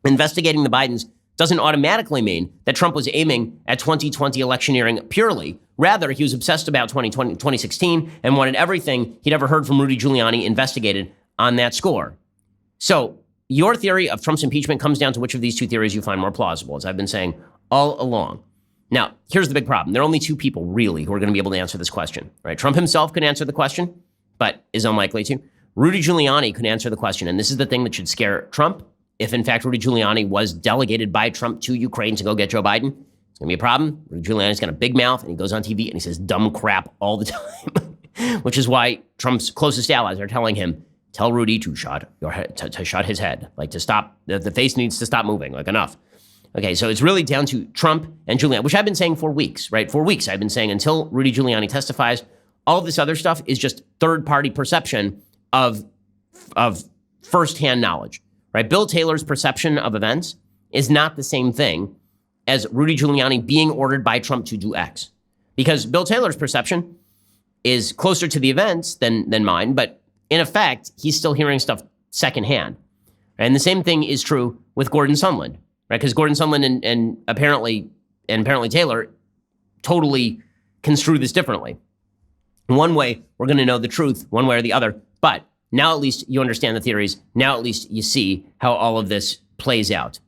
investigating the Bidens doesn't automatically mean that Trump was aiming at 2020 electioneering purely. Rather, he was obsessed about 2016 and wanted everything he'd ever heard from Rudy Giuliani investigated on that score. So your theory of Trump's impeachment comes down to which of these two theories you find more plausible, as I've been saying all along. Now, here's the big problem. There are only two people, really, who are going to be able to answer this question, right? Trump himself could answer the question, but is unlikely to. Rudy Giuliani could answer the question, and this is the thing that should scare Trump. If, in fact, Rudy Giuliani was delegated by Trump to Ukraine to go get Joe Biden, it's going to be a problem. Rudy Giuliani's got a big mouth, and he goes on TV, and he says dumb crap all the time, which is why Trump's closest allies are telling him, tell Rudy to shut his head, like to stop, the face needs to stop moving, like enough. Okay, so it's really down to Trump and Giuliani, which I've been saying for weeks, right? For weeks, I've been saying until Rudy Giuliani testifies, all of this other stuff is just third-party perception of firsthand knowledge, right? Bill Taylor's perception of events is not the same thing as Rudy Giuliani being ordered by Trump to do X. Because Bill Taylor's perception is closer to the events than mine, but in effect, he's still hearing stuff secondhand. And the same thing is true with Gordon Sondland, right? Because Gordon Sondland and apparently Taylor totally construe this differently. One way, we're going to know the truth one way or the other. But now at least you understand the theories. Now at least you see how all of this plays out.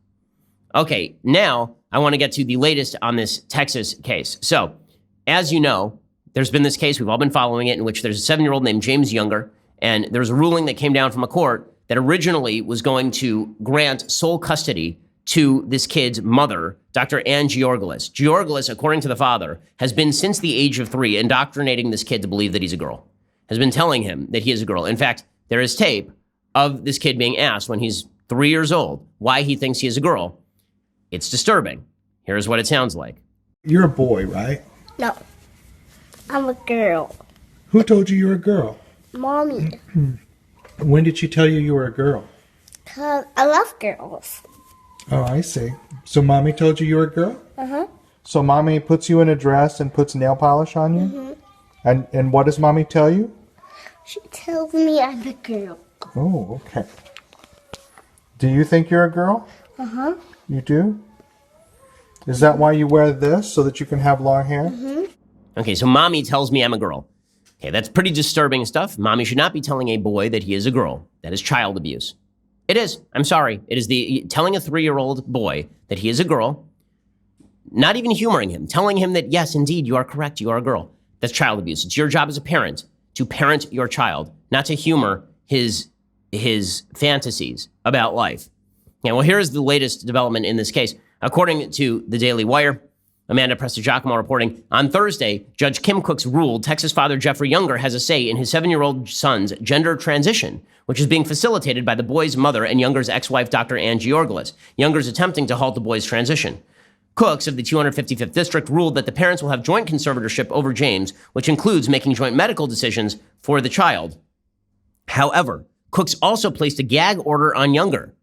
Okay, now I want to get to the latest on this Texas case. So, as you know, there's been this case, we've all been following it, in which there's a 7-year-old named James Younger, and there's a ruling that came down from a court that originally was going to grant sole custody to this kid's mother, Dr. Ann Georgalis. Georgalis, according to the father, has been since the age of 3 indoctrinating this kid to believe that he's a girl, has been telling him that he is a girl. In fact, there is tape of this kid being asked when he's 3 years old why he thinks he is a girl. It's disturbing. Here's what it sounds like. You're a boy, right? No, I'm a girl. Who told you you were a girl? Mommy. When did she tell you you were a girl? 'Cause I love girls. Oh, I see. So mommy told you you were a girl? Uh-huh. So mommy puts you in a dress and puts nail polish on you? Mm-hmm. And what does mommy tell you? She tells me I'm a girl. Oh, okay. Do you think you're a girl? Uh-huh. You do? Is that why you wear this, so that you can have long hair? Mm-hmm. Okay, so mommy tells me I'm a girl. Okay, that's pretty disturbing stuff. Mommy should not be telling a boy that he is a girl. That is child abuse. It is. I'm sorry. It is telling a 3-year-old boy that he is a girl, not even humoring him, telling him that, yes, indeed, you are correct, you are a girl. That's child abuse. It's your job as a parent to parent your child, not to humor his fantasies about life. Yeah, well, here's the latest development in this case. According to the Daily Wire, Amanda Prestigiacomo reporting, on Thursday, Judge Kim Cooks ruled Texas father Jeffrey Younger has a say in his 7-year-old son's gender transition, which is being facilitated by the boy's mother and Younger's ex-wife, Dr. Ann Georgalis. Younger's attempting to halt the boy's transition. Cooks of the 255th District ruled that the parents will have joint conservatorship over James, which includes making joint medical decisions for the child. However, Cooks also placed a gag order on Younger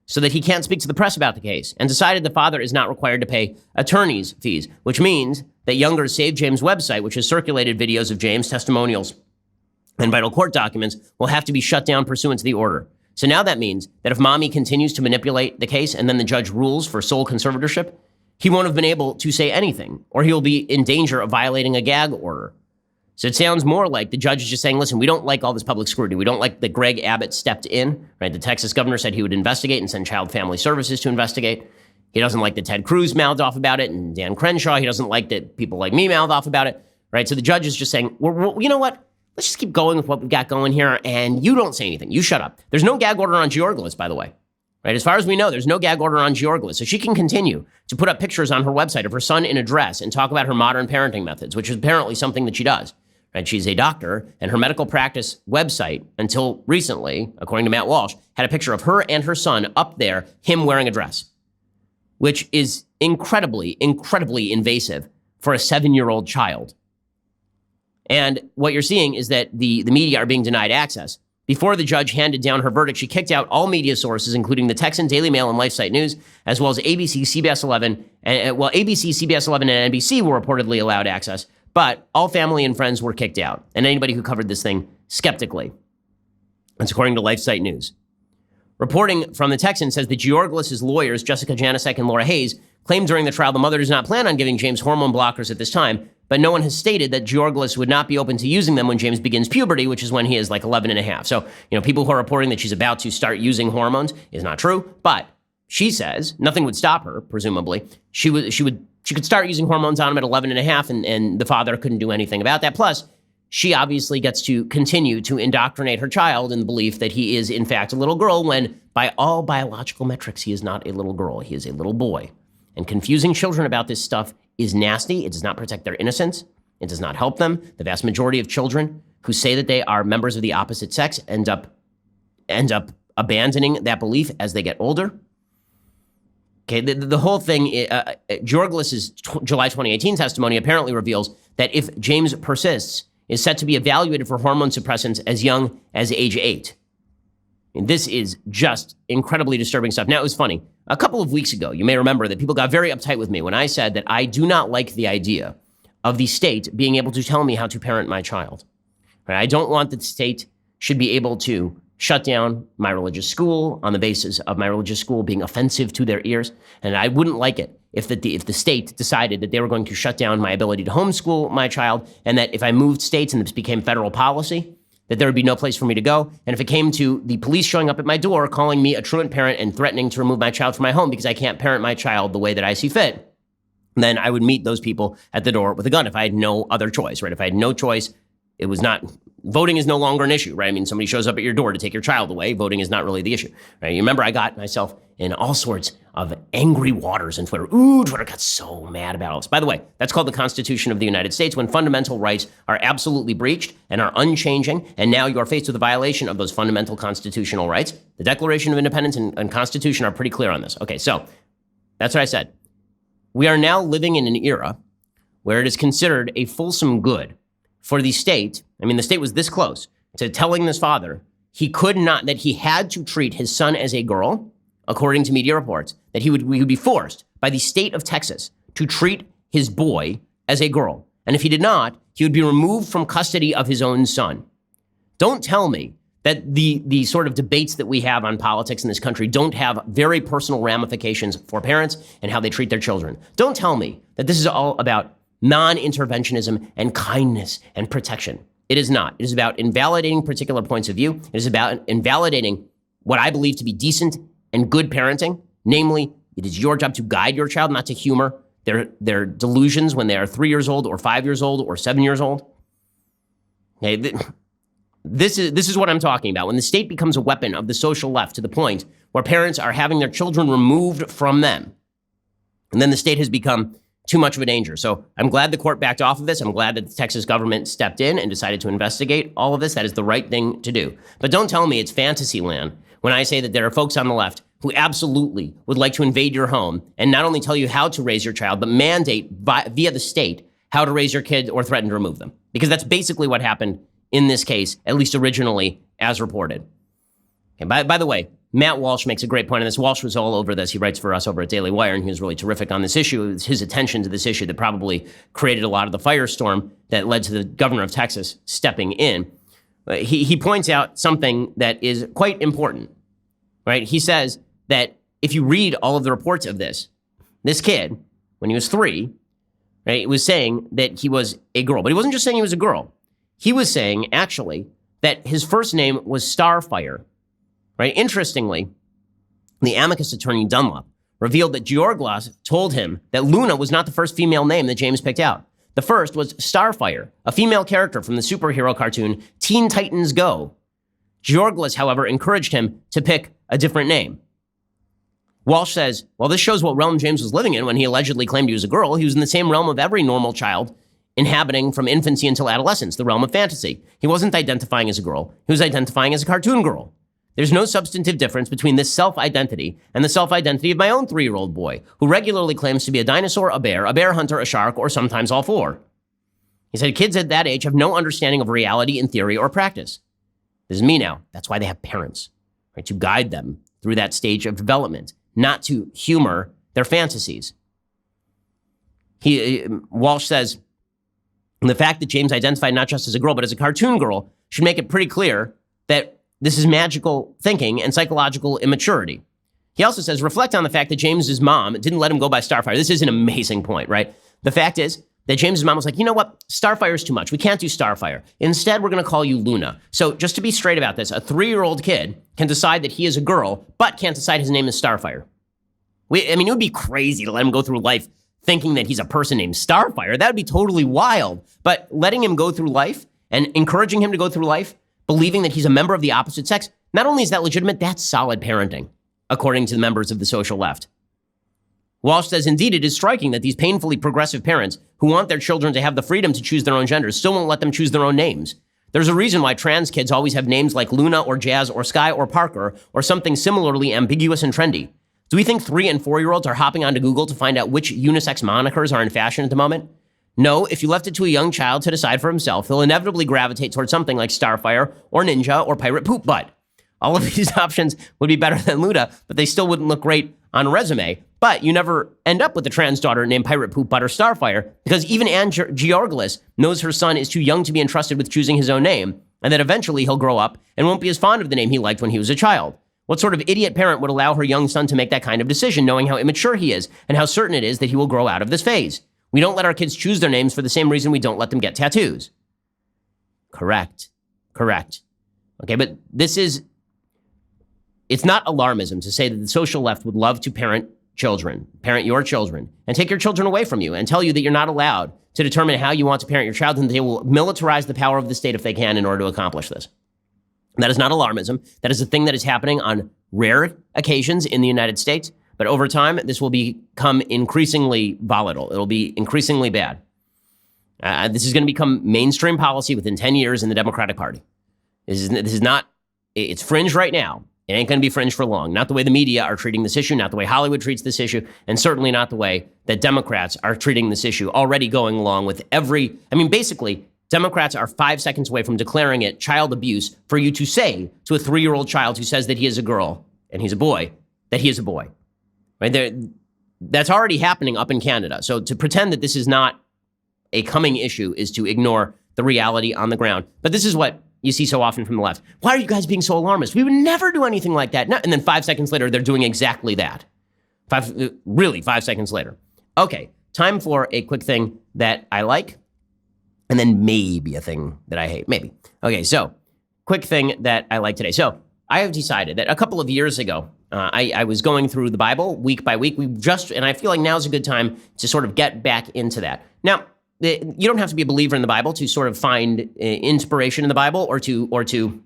so that he can't speak to the press about the case, and decided the father is not required to pay attorney's fees, which means that Younger's Save James website, which has circulated videos of James, testimonials, and vital court documents, will have to be shut down pursuant to the order. So now that means that if mommy continues to manipulate the case and then the judge rules for sole conservatorship, he won't have been able to say anything, or he'll be in danger of violating a gag order. So it sounds more like the judge is just saying, listen, we don't like all this public scrutiny. We don't like that Greg Abbott stepped in, right? The Texas governor said he would investigate and send Child Family Services to investigate. He doesn't like that Ted Cruz mouthed off about it and Dan Crenshaw. He doesn't like that people like me mouth off about it, right? So the judge is just saying, well, you know what? Let's just keep going with what we've got going here, and you don't say anything. You shut up. There's no gag order on Georgalis, by the way. Right? As far as we know, there's no gag order on Georgalis. So she can continue to put up pictures on her website of her son in a dress and talk about her modern parenting methods, which is apparently something that she does. Right? She's a doctor, and her medical practice website, until recently, according to Matt Walsh, had a picture of her and her son up there, him wearing a dress, which is incredibly, incredibly invasive for a 7-year-old child. And what you're seeing is that the media are being denied access. Before the judge handed down her verdict, she kicked out all media sources, including the Texan, Daily Mail, and LifeSite News, as well as ABC, CBS 11, ABC, CBS 11, and NBC were reportedly allowed access, but all family and friends were kicked out, and anybody who covered this thing skeptically. That's according to LifeSite News. Reporting from the Texan says that Georgalis' lawyers, Jessica Janicek and Laura Hayes, claimed during the trial the mother does not plan on giving James hormone blockers at this time, but no one has stated that Georgalis would not be open to using them when James begins puberty, which is when he is like 11 and a half. So, people who are reporting that she's about to start using hormones is not true, but she says nothing would stop her, presumably. She could start using hormones on him at 11 and a half, and the father couldn't do anything about that. Plus, she obviously gets to continue to indoctrinate her child in the belief that he is, in fact, a little girl, when by all biological metrics, he is not a little girl. He is a little boy. And confusing children about this stuff is nasty. It does not protect their innocence. It does not help them. The vast majority of children who say that they are members of the opposite sex end up abandoning that belief as they get older. Okay, the whole thing, Georgalis' July 2018 testimony apparently reveals that if James persists, is set to be evaluated for hormone suppressants as young as age 8. I mean, this is just incredibly disturbing stuff. Now, it was funny. A couple of weeks ago, you may remember that people got very uptight with me when I said that I do not like the idea of the state being able to tell me how to parent my child. Right? I don't want that the state should be able to shut down my religious school on the basis of my religious school being offensive to their ears. And I wouldn't like it if the state decided that they were going to shut down my ability to homeschool my child, and that if I moved states and this became federal policy, that there would be no place for me to go. And if it came to the police showing up at my door, calling me a truant parent and threatening to remove my child from my home because I can't parent my child the way that I see fit, then I would meet those people at the door with a gun if I had no other choice, right? If I had no choice, it was not, voting is no longer an issue, right? I mean, somebody shows up at your door to take your child away, voting is not really the issue, right? You remember I got myself in all sorts of angry waters on Twitter. Ooh, Twitter got so mad about all this. By the way, that's called the Constitution of the United States, when fundamental rights are absolutely breached and are unchanging, and now you are faced with a violation of those fundamental constitutional rights. The Declaration of Independence and Constitution are pretty clear on this. Okay, so that's what I said. We are now living in an era where it is considered a fulsome good for the state. I mean, the state was this close to telling this father that he had to treat his son as a girl, according to media reports, that he would be forced by the state of Texas to treat his boy as a girl. And if he did not, he would be removed from custody of his own son. Don't tell me that the sort of debates that we have on politics in this country don't have very personal ramifications for parents and how they treat their children. Don't tell me that this is all about non-interventionism and kindness and protection. It is not. It is about invalidating particular points of view. It is about invalidating what I believe to be decent and good parenting. Namely, it is your job to guide your child, not to humor their delusions when they are 3 years old or 5 years old or 7 years old. Okay, this is what I'm talking about. When the state becomes a weapon of the social left to the point where parents are having their children removed from them, and then the state has become too much of a danger. So I'm glad the court backed off of this. I'm glad that the Texas government stepped in and decided to investigate all of this. That is the right thing to do. But don't tell me it's fantasy land when I say that there are folks on the left who absolutely would like to invade your home and not only tell you how to raise your child, but mandate via the state how to raise your kid or threaten to remove them. Because that's basically what happened in this case, at least originally as reported. Okay, by the way, Matt Walsh makes a great point on this. Walsh was all over this. He writes for us over at Daily Wire, and he was really terrific on this issue. It was his attention to this issue that probably created a lot of the firestorm that led to the governor of Texas stepping in. He points out something that is quite important, right? He says that if you read all of the reports of this kid, when he was 3, right, was saying that he was a girl. But he wasn't just saying he was a girl. He was saying, actually, that his first name was Starfire. Right? Interestingly, the amicus attorney Dunlop revealed that Georglas told him that Luna was not the first female name that James picked out. The first was Starfire, a female character from the superhero cartoon Teen Titans Go. Georglas, however, encouraged him to pick a different name. Walsh says, well, this shows what realm James was living in when he allegedly claimed he was a girl. He was in the same realm of every normal child inhabiting from infancy until adolescence, the realm of fantasy. He wasn't identifying as a girl. He was identifying as a cartoon girl. There's no substantive difference between this self-identity and the self-identity of my own 3-year-old boy, who regularly claims to be a dinosaur, a bear hunter, a shark, or sometimes all 4. He said kids at that age have no understanding of reality in theory or practice. This is me now. That's why they have parents, right, to guide them through that stage of development, not to humor their fantasies. Walsh says, the fact that James identified not just as a girl, but as a cartoon girl should make it pretty clear that this is magical thinking and psychological immaturity. He also says, reflect on the fact that James's mom didn't let him go by Starfire. This is an amazing point, right? The fact is that James's mom was like, you know what? Starfire is too much. We can't do Starfire. Instead, we're going to call you Luna. So just to be straight about this, a 3-year-old kid can decide that he is a girl, but can't decide his name is Starfire. It would be crazy to let him go through life thinking that he's a person named Starfire. That would be totally wild. But letting him go through life and encouraging him to go through life believing that he's a member of the opposite sex, not only is that legitimate, that's solid parenting, according to the members of the social left. Walsh says, indeed, it is striking that these painfully progressive parents who want their children to have the freedom to choose their own genders still won't let them choose their own names. There's a reason why trans kids always have names like Luna or Jazz or Sky or Parker or something similarly ambiguous and trendy. Do we think 3- and 4-year-olds are hopping onto Google to find out which unisex monikers are in fashion at the moment? No, if you left it to a young child to decide for himself, he'll inevitably gravitate towards something like Starfire or Ninja or Pirate Poop Butt. All of these options would be better than Luda, but they still wouldn't look great on a resume. But you never end up with a trans daughter named Pirate Poop Butter Starfire, because even Anne Georglis knows her son is too young to be entrusted with choosing his own name, and that eventually he'll grow up and won't be as fond of the name he liked when he was a child. What sort of idiot parent would allow her young son to make that kind of decision, knowing how immature he is and how certain it is that he will grow out of this phase? We don't let our kids choose their names for the same reason we don't let them get tattoos. Correct. Okay, but it's not alarmism to say that the social left would love to parent your children, and take your children away from you and tell you that you're not allowed to determine how you want to parent your child, and they will militarize the power of the state if they can in order to accomplish this. That is not alarmism. That is a thing that is happening on rare occasions in the United States. But over time, this will become increasingly volatile. It'll be increasingly bad. This is going to become mainstream policy within 10 years in the Democratic Party. This is not, it's fringe right now. It ain't going to be fringe for long. Not the way the media are treating this issue, not the way Hollywood treats this issue, and certainly not the way that Democrats are treating this issue, already going along with basically, Democrats are 5 seconds away from declaring it child abuse for you to say to a 3-year-old child who says that he is a girl and he's a boy, that he is a boy. Right there, that's already happening up in Canada. So to pretend that this is not a coming issue is to ignore the reality on the ground. But this is what you see so often from the left. Why are you guys being so alarmist? We would never do anything like that. No, and then 5 seconds later, they're doing exactly that. 5 seconds later. Okay, time for a quick thing that I like, and then maybe a thing that I hate. Maybe. Okay, so quick thing that I like today. So I have decided that a couple of years ago, I was going through the Bible week by week. And I feel like now's a good time to sort of get back into that. Now, you don't have to be a believer in the Bible to sort of find inspiration in the Bible or to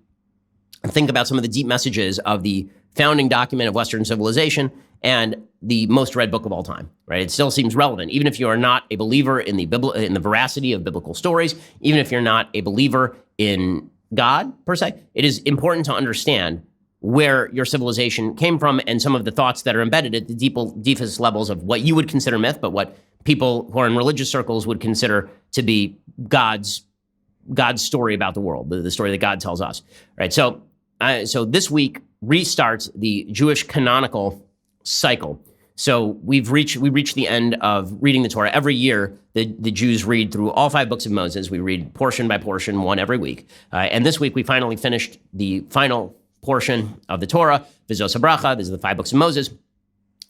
think about some of the deep messages of the founding document of Western civilization and the most read book of all time, right? It still seems relevant, even if you are not a believer in the veracity of biblical stories, even if you're not a believer in God, per se. It is important to understand where your civilization came from and some of the thoughts that are embedded at the deepest levels of what you would consider myth, but what people who are in religious circles would consider to be God's story about the world, the story that God tells us, right? So this week restarts the Jewish canonical cycle. So we reached the end of reading the Torah. Every year, the Jews read through all 5 books of Moses. We read portion by portion, one every week. And this week, we finally finished the final portion of the Torah, Vizos HaBracha. These are the 5 books of Moses.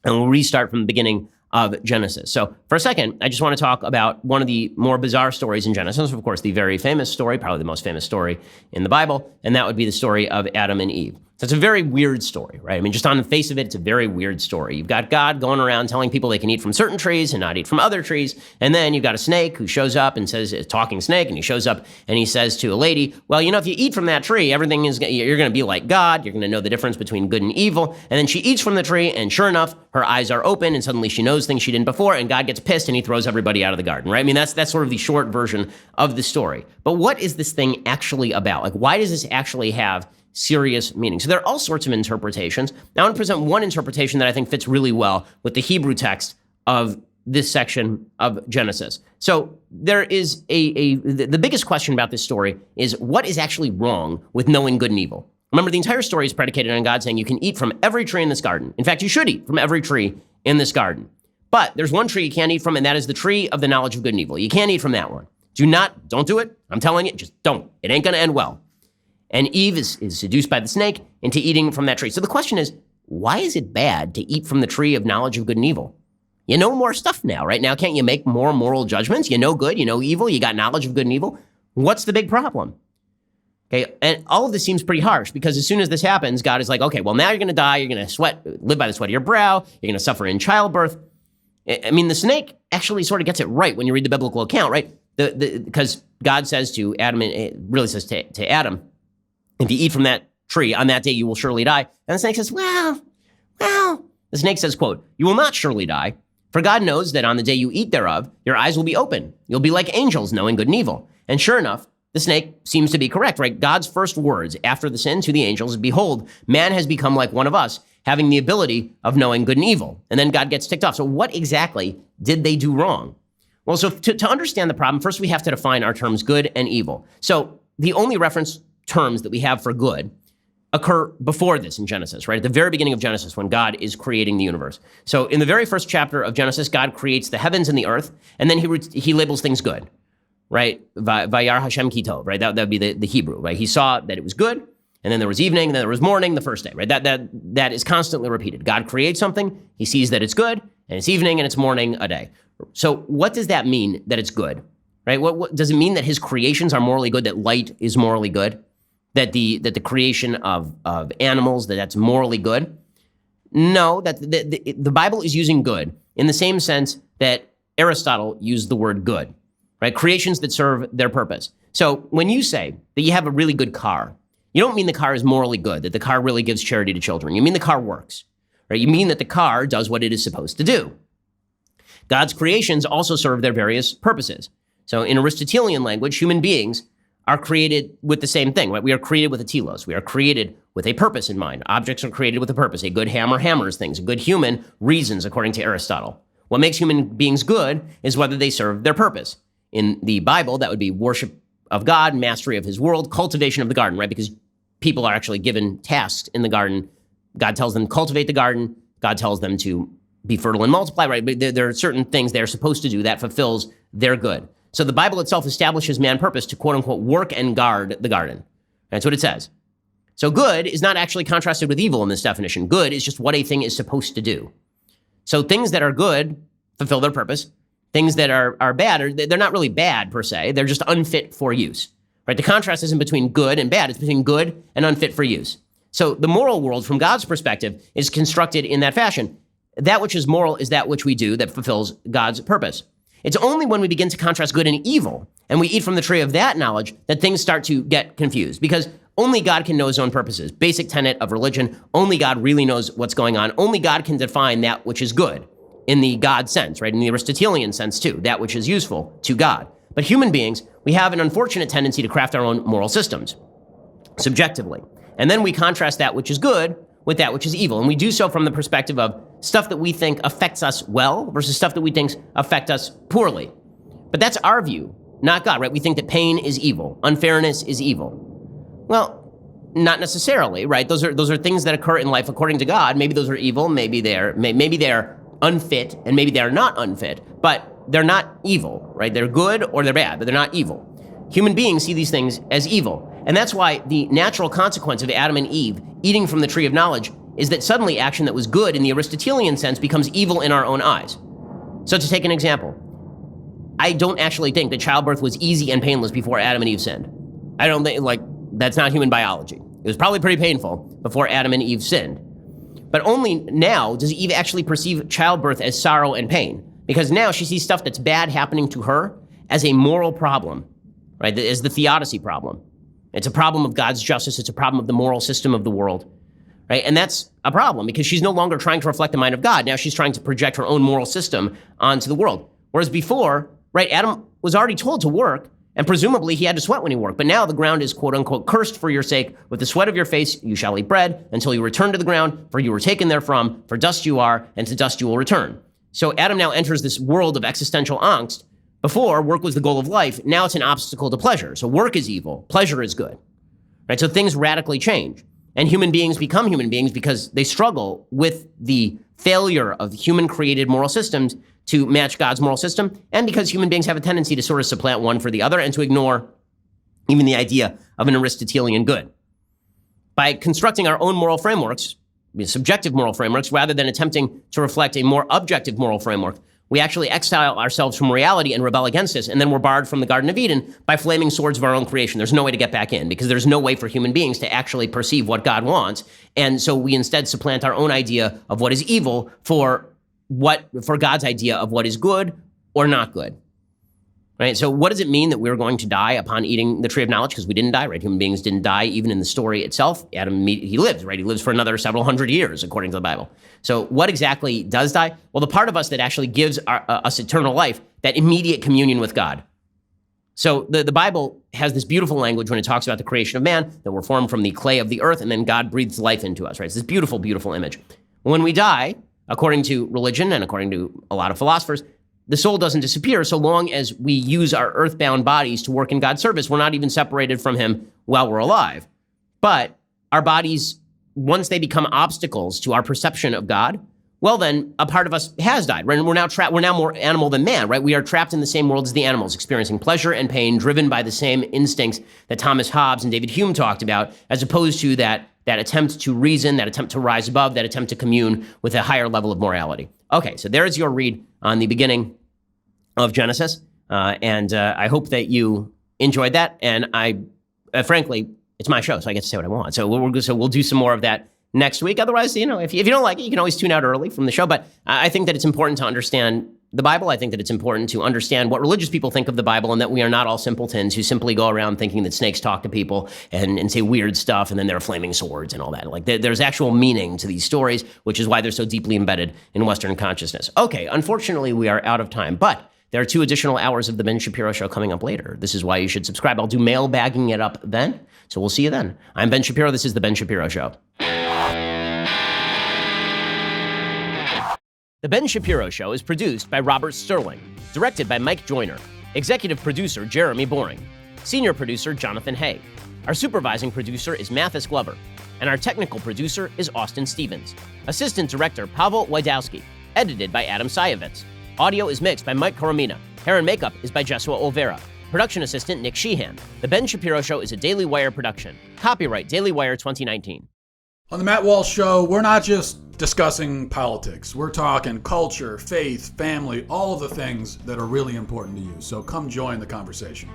And we'll restart from the beginning of Genesis. So for a second, I just want to talk about one of the more bizarre stories in Genesis. Of course, the very famous story, probably the most famous story in the Bible, and that would be the story of Adam and Eve. So it's a very weird story, right? I mean, just on the face of it, it's a very weird story. You've got God going around telling people they can eat from certain trees and not eat from other trees. And then you've got a snake who shows up and says, a talking snake, and he shows up and he says to a lady, well, if you eat from that tree, you're going to be like God. You're going to know the difference between good and evil. And then she eats from the tree, and sure enough, her eyes are open, and suddenly she knows things she didn't before, and God gets pissed and he throws everybody out of the garden, right? I mean, that's sort of the short version of the story. But what is this thing actually about? Like, why does this actually have serious meaning? So there are all sorts of interpretations. Now I want to present one interpretation that I think fits really well with the Hebrew text of this section of Genesis. So there is the biggest question about this story is what is actually wrong with knowing good and evil? Remember, the entire story is predicated on God saying you can eat from every tree in this garden. In fact, you should eat from every tree in this garden. But there's one tree you can't eat from, and that is the tree of the knowledge of good and evil. You can't eat from that one. Don't do it. I'm telling you, just don't. It ain't going to end well. And Eve is seduced by the snake into eating from that tree. So the question is, why is it bad to eat from the tree of knowledge of good and evil? You know more stuff now, right? Now, can't you make more moral judgments? You know good, you know evil, you got knowledge of good and evil. What's the big problem? Okay, and all of this seems pretty harsh because as soon as this happens, God is like, okay, well, now you're going to die. You're going to live by the sweat of your brow. You're going to suffer in childbirth. I mean, the snake actually sort of gets it right when you read the biblical account, right? Because God says to Adam, it really says to Adam, if you eat from that tree, on that day you will surely die. And the snake says, well, the snake says, quote, you will not surely die, for God knows that on the day you eat thereof, your eyes will be open. You'll be like angels, knowing good and evil. And sure enough, the snake seems to be correct, right? God's first words after the sin to the angels is, behold, man has become like one of us, having the ability of knowing good and evil. And then God gets ticked off. So what exactly did they do wrong? Well, so to understand the problem, first we have to define our terms good and evil. So the only reference terms that we have for good occur before this in Genesis, right? At the very beginning of Genesis, when God is creating the universe. So in the very first chapter of Genesis, God creates the heavens and the earth, and then he labels things good, right? Vayar Hashem ki tov, right? That would be the Hebrew, right? He saw that it was good, and then there was evening, and then there was morning, the first day, right? That is constantly repeated. God creates something, he sees that it's good, and it's evening, and it's morning a day. So what does that mean, that it's good, right? What does it mean that his creations are morally good, that light is morally good? That the creation of animals, that's morally good? No, that the Bible is using good in the same sense that Aristotle used the word good, right? Creations that serve their purpose. So when you say that you have a really good car, you don't mean the car is morally good, that the car really gives charity to children. You mean the car works, right? You mean that the car does what it is supposed to do. God's creations also serve their various purposes. So in Aristotelian language, human beings are created with the same thing, right? We are created with a telos. We are created with a purpose in mind. Objects are created with a purpose. A good hammer hammers things. A good human reasons, according to Aristotle. What makes human beings good is whether they serve their purpose. In the Bible, that would be worship of God, mastery of his world, cultivation of the garden, right? Because people are actually given tasks in the garden. God tells them to cultivate the garden. God tells them to be fertile and multiply, right? But there are certain things they're supposed to do that fulfills their good. So the Bible itself establishes man purpose to quote unquote work and guard the garden. That's what it says. So good is not actually contrasted with evil in this definition. Good is just what a thing is supposed to do. So things that are good fulfill their purpose. Things that are bad, they're not really bad per se. They're just unfit for use, right? The contrast isn't between good and bad. It's between good and unfit for use. So the moral world from God's perspective is constructed in that fashion. That which is moral is that which we do that fulfills God's purpose. It's only when we begin to contrast good and evil and we eat from the tree of that knowledge that things start to get confused, because only God can know his own purposes. Basic tenet of religion, only God really knows what's going on. Only God can define that which is good in the God sense, right? In the Aristotelian sense too, that which is useful to God. But human beings, we have an unfortunate tendency to craft our own moral systems subjectively. And then we contrast that which is good with that which is evil. And we do so from the perspective of stuff that we think affects us well versus stuff that we think affect us poorly. But that's our view, not God, right? We think that pain is evil, unfairness is evil. Well, not necessarily, right? Those are things that occur in life according to God. Maybe those are evil, maybe they're unfit, and maybe they're not unfit, but they're not evil, right? They're good or they're bad, but they're not evil. Human beings see these things as evil. And that's why the natural consequence of Adam and Eve eating from the tree of knowledge is that suddenly action that was good in the Aristotelian sense becomes evil in our own eyes. So to take an example, I don't actually think that childbirth was easy and painless before Adam and Eve sinned. I don't think, that's not human biology. It was probably pretty painful before Adam and Eve sinned. But only now does Eve actually perceive childbirth as sorrow and pain, because now she sees stuff that's bad happening to her as a moral problem, right? As the theodicy problem. It's a problem of God's justice. It's a problem of the moral system of the world, right? And that's a problem because she's no longer trying to reflect the mind of God. Now she's trying to project her own moral system onto the world. Whereas before, right, Adam was already told to work, and presumably he had to sweat when he worked. But now the ground is, quote unquote, cursed for your sake. With the sweat of your face, you shall eat bread until you return to the ground, for you were taken therefrom, for dust you are, and to dust you will return. So Adam now enters this world of existential angst. Before, work was the goal of life. Now it's an obstacle to pleasure. So work is evil. Pleasure is good. Right? So things radically change. And human beings become human beings because they struggle with the failure of human-created moral systems to match God's moral system, and because human beings have a tendency to sort of supplant one for the other and to ignore even the idea of an Aristotelian good. By constructing our own moral frameworks, subjective moral frameworks, rather than attempting to reflect a more objective moral framework, we actually exile ourselves from reality and rebel against this, and then we're barred from the Garden of Eden by flaming swords of our own creation. There's no way to get back in because there's no way for human beings to actually perceive what God wants, and so we instead supplant our own idea of what is evil for God's idea of what is good or not good. Right? So what does it mean that we're going to die upon eating the tree of knowledge? Because we didn't die, right? Human beings didn't die even in the story itself. Adam, he lives, right? He lives for another several hundred years, according to the Bible. So what exactly does die? Well, the part of us that actually gives us eternal life, that immediate communion with God. So the Bible has this beautiful language when it talks about the creation of man, that we're formed from the clay of the earth, and then God breathes life into us, right? It's this beautiful, beautiful image. When we die, according to religion and according to a lot of philosophers, the soul doesn't disappear so long as we use our earthbound bodies to work in God's service. We're not even separated from him while we're alive. But our bodies, once they become obstacles to our perception of God, well, then a part of us has died. Right? We're now trapped. We're now more animal than man, right? We are trapped in the same world as the animals, experiencing pleasure and pain, driven by the same instincts that Thomas Hobbes and David Hume talked about, as opposed to that attempt to reason, that attempt to rise above, that attempt to commune with a higher level of morality. Okay, so there is your read on the beginning of Genesis, and I hope that you enjoyed that. And I, frankly, it's my show, so I get to say what I want. So we'll do some more of that next week. Otherwise, if you don't like it, you can always tune out early from the show. But I think that it's important to understand the Bible. I think that it's important to understand what religious people think of the Bible, and that we are not all simpletons who simply go around thinking that snakes talk to people and say weird stuff, and then there are flaming swords and all that. Like there's actual meaning to these stories, which is why they're so deeply embedded in Western consciousness. Okay, unfortunately, we are out of time, but there are 2 additional hours of the Ben Shapiro Show coming up later. This is why you should subscribe. I'll do mailbagging it up then. So we'll see you then. I'm Ben Shapiro. This is the Ben Shapiro Show. The Ben Shapiro Show is produced by Robert Sterling, directed by Mike Joyner, executive producer Jeremy Boring, senior producer Jonathan Hay. Our supervising producer is Mathis Glover, and our technical producer is Austin Stevens. Assistant director Pavel Wydowski, edited by Adam Sayevitz. Audio is mixed by Mike Coromina. Hair and makeup is by Jesua Olvera. Production assistant Nick Sheehan. The Ben Shapiro Show is a Daily Wire production. Copyright Daily Wire 2019. On the Matt Walsh Show, we're not just discussing politics. We're talking culture, faith, family, all of the things that are really important to you. So come join the conversation.